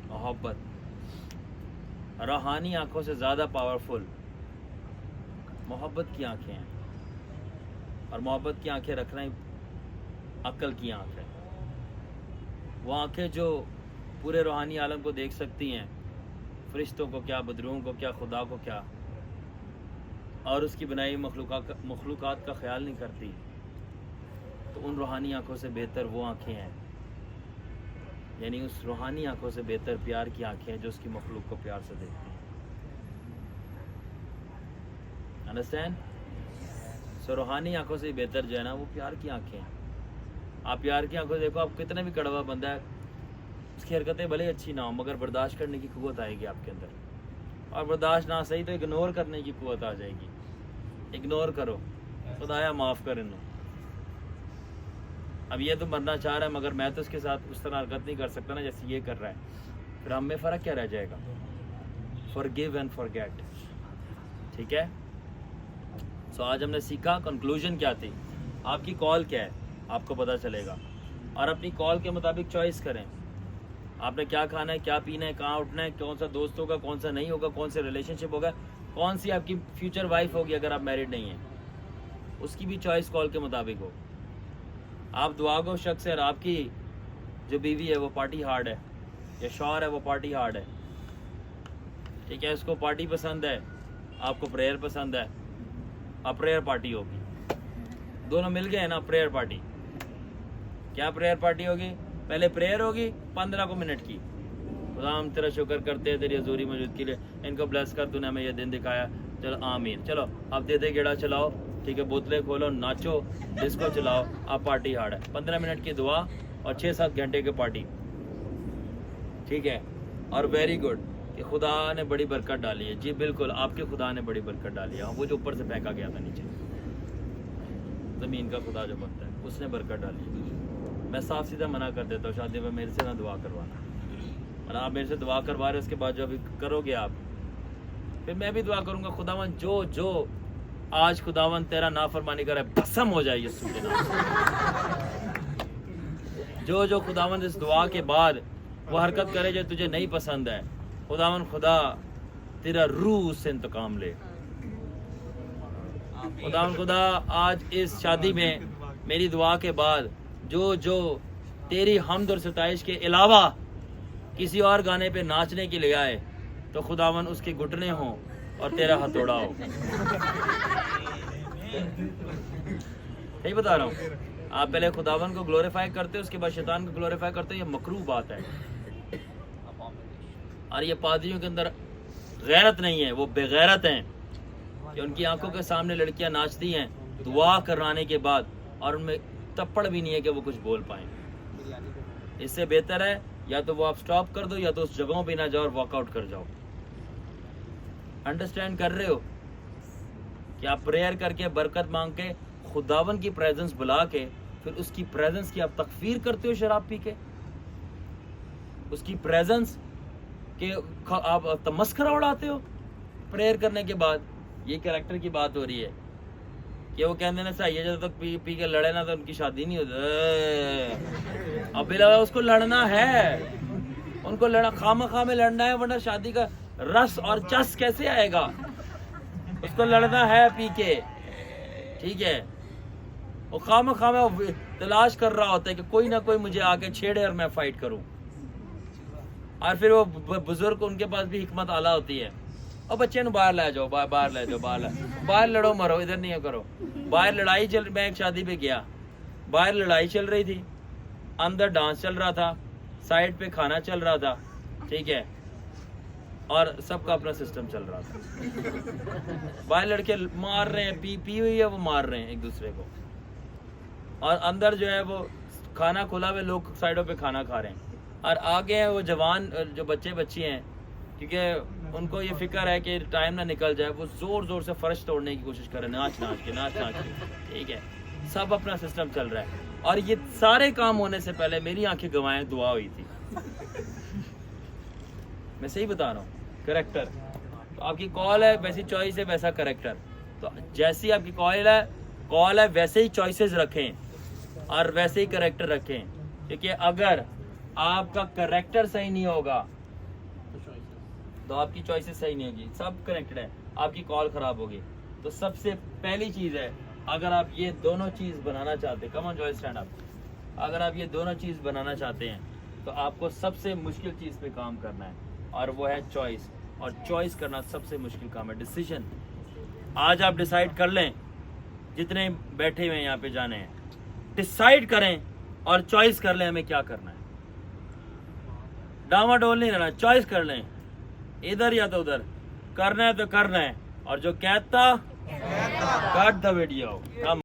मोहब्बत, रूहानी आंखों से ज़्यादा पावरफुल मोहब्बत की आंखें हैं, और मोहब्बत की आंखें रखना ही अक्ल की आंख है। वो आंखें जो पूरे रूहानी आलम को देख सकती हैं, फरिश्तों को क्या, बदरूहों को क्या, खुदा को क्या, और उसकी बनाई मखलूक़ात का ख्याल नहीं करती। तो उन रूहानी आंखों से बेहतर वो आंखें हैं, यानी उस रूहानी आंखों से बेहतर प्यार की आंखें हैं जो उसकी मखलूक को प्यार से देखती हैं। अंडरस्टैंड? सो रूहानी आंखों से बेहतर जो है ना, वो प्यार की आंखें हैं। आप प्यार की आंखों से देखो, आप कितना भी कड़वा बंदा है, उसकी हरकतें भले अच्छी ना हो, मगर बर्दाश्त करने की कुव्वत आएगी आपके अंदर। और बर्दाश्त ना सही तो इग्नोर करने की कुव्वत आ जाएगी। इग्नोर करो, खुदाया माफ़ कर इन्हों। अब ये तो मरना चाह रहा है, मगर मैं तो उसके साथ उस तरह हरकत नहीं कर सकता ना जैसे ये कर रहा है। फिर हम में फ़र्क क्या रह जाएगा? फॉरगिव एंड फॉरगेट, ठीक है। सो आज हमने सीखा, कंक्लूजन क्या थी, आपकी कॉल क्या है आपको पता चलेगा, और अपनी कॉल के मुताबिक चॉइस करें। आपने क्या खाना है, क्या पीना है, कहाँ उठना है, कौन सा दोस्त होगा, कौन सा नहीं होगा, कौन से रिलेशनशिप होगा, कौन सी आपकी फ्यूचर वाइफ होगी अगर आप मैरिड नहीं हैं, उसकी भी चॉइस कॉल के मुताबिक हो। आप दुआ गो शख्स है, और आपकी जो बीवी है वो पार्टी हार्ड है, या शौहर है वो पार्टी हार्ड है, ठीक है। उसको पार्टी पसंद है, आपको प्रेयर पसंद है, अब प्रेयर पार्टी होगी। दोनों मिल गए ना, प्रेयर पार्टी। क्या प्रेयर पार्टी होगी? पहले प्रेयर होगी 15 मिनट की, खुदा हम तेरा शुक्र करते हैं तेरी हजूरी मौजूद के लिए, इनको ब्लेस कर, तूने हमें यह दिन दिखाया, चलो आमीन। चलो अब दे गेड़ा चलाओ, ठीक है, बोतलें खोलो, नाचो, डिस्को चलाओ, आप पार्टी हार्ड है। 15 मिनट की दुआ और 6-7 घंटे की पार्टी, ठीक है। और वेरी गुड कि खुदा ने बड़ी बरकत डाली है। जी बिल्कुल, आपके खुदा ने बड़ी बरकत डाली है। वो जो ऊपर से फेंका गया था नीचे, ज़मीन का खुदा जो बनता है, उसने बरकत डाली है। मैं साफ सीधा मना कर देता हूँ, शादी में मेरे से ना दुआ करवाना, और आप मेरे से दुआ करवा रहे हो, उसके बाद जो अभी करोगे आप, फिर मैं भी दुआ करूंगा खुदावन जो जो आज खुदावन तेरा नाफरमानी करे भस्म हो जाए यीशु के नाम से। जो जो खुदावन इस दुआ के बाद वो हरकत करे जो तुझे नहीं पसंद है, खुदावन खुदा तेरा रूह उससे इंतकाम ले। खुदावन खुदा आज इस शादी में मेरी दुआ के बाद जो जो तेरी हमद और सताइश के अलावा किसी और गाने पे नाचने के लिए आए, तो खुदावन उसके घुटने हों और तेरा हथौड़ा हो। सही बता रहा हूँ। आप पहले खुदावन को ग्लोरीफाई करते हो, उसके बाद शैतान को ग्लोरीफाई करते हो, ये मकरूह बात है। और ये पादरियों के अंदर गैरत नहीं है, वो बेगैरत हैं कि उनकी आंखों के सामने लड़कियां नाचती हैं दुआ कराने के बाद, और उनमें तप्पड़ भी नहीं है कि वो कुछ बोल पाएं। इससे बेहतर है या तो वो आप स्टॉप कर दो, या तो उस जगहों पे ना जाओ और वॉकआउट कर जाओ। अंडरस्टैंड कर रहे हो कि आप प्रेयर करके बरकत मांग के खुदावन की प्रेजेंस बुला के फिर उसकी प्रेजेंस की आप तकफीर करते हो शराब पी के, उसकी प्रेजेंस के आप तमस्करा उड़ाते हो प्रेयर करने के बाद। ये कैरेक्टर की बात हो रही है कि वो कहते ना सही है, जब तक पी पी के लड़े ना तो उनकी शादी नहीं होती। अब भी लगा उसको लड़ना है, उनको लड़ा खामा में लड़ना है, वरना शादी का रस और जस कैसे आएगा। उसको लड़ना है पी के, ठीक है। वो खामा तलाश कर रहा होता है कि कोई ना कोई मुझे आके छेड़े और मैं फाइट करूं। और फिर वो बुजुर्ग, उनके पास भी हिकमत आला होती है, और बच्चे ने बाहर ले जाओ, बाहर ले जाओ, बाहर लड़ो मरो, इधर नहीं करो। बाहर लड़ाई चल, मैं एक शादी पे गया, बाहर लड़ाई चल रही थी, अंदर डांस चल रहा था, साइड पे खाना चल रहा था, ठीक है, और सबका अपना सिस्टम चल रहा था। बाहर लड़के मार रहे हैं, पी हुई है वो मार रहे हैं एक दूसरे को, और अंदर जो है वो खाना खुला हुआ, लोग साइडों पे खाना खा रहे हैं। और आगे है वो जवान जो बच्चे बच्ची हैं, क्योंकि उनको ये फिक्र है कि टाइम ना निकल जाए, वो जोर जोर से फर्श तोड़ने की कोशिश कर रहे हैं, नाच नाच के, ठीक है। सब अपना सिस्टम चल रहा है, और ये सारे काम होने से पहले मेरी आंखें गंवाएं दुआ हुई थी। मैं सही बता रहा हूँ। करेक्टर तो आपकी कॉल है, वैसी चॉइस है वैसा करेक्टर। तो जैसी आपकी कॉल है वैसे ही चॉइसेस रखें और वैसे ही करेक्टर रखें, क्योंकि अगर आपका करेक्टर सही नहीं होगा तो आपकी चॉइसेस सही नहीं होगी। सब कनेक्टेड है, आपकी कॉल खराब होगी। तो सबसे पहली चीज है, अगर आप ये दोनों चीज बनाना चाहते हैं, come on Joy stand up, अगर आप ये दोनों चीज बनाना चाहते हैं तो आपको सबसे मुश्किल चीज पे काम करना है, और वो है चॉइस। और चॉइस करना सबसे मुश्किल काम है, डिसीजन। आज आप डिसाइड कर लें, जितने बैठे हुए यहाँ पे जाने हैं, डिसाइड करें और चॉइस कर लें हमें क्या करना है। डामाडोल नहीं रहना, चॉइस कर लें, इधर या तो उधर करना है तो करना है। और जो कहता कट द वीडियो।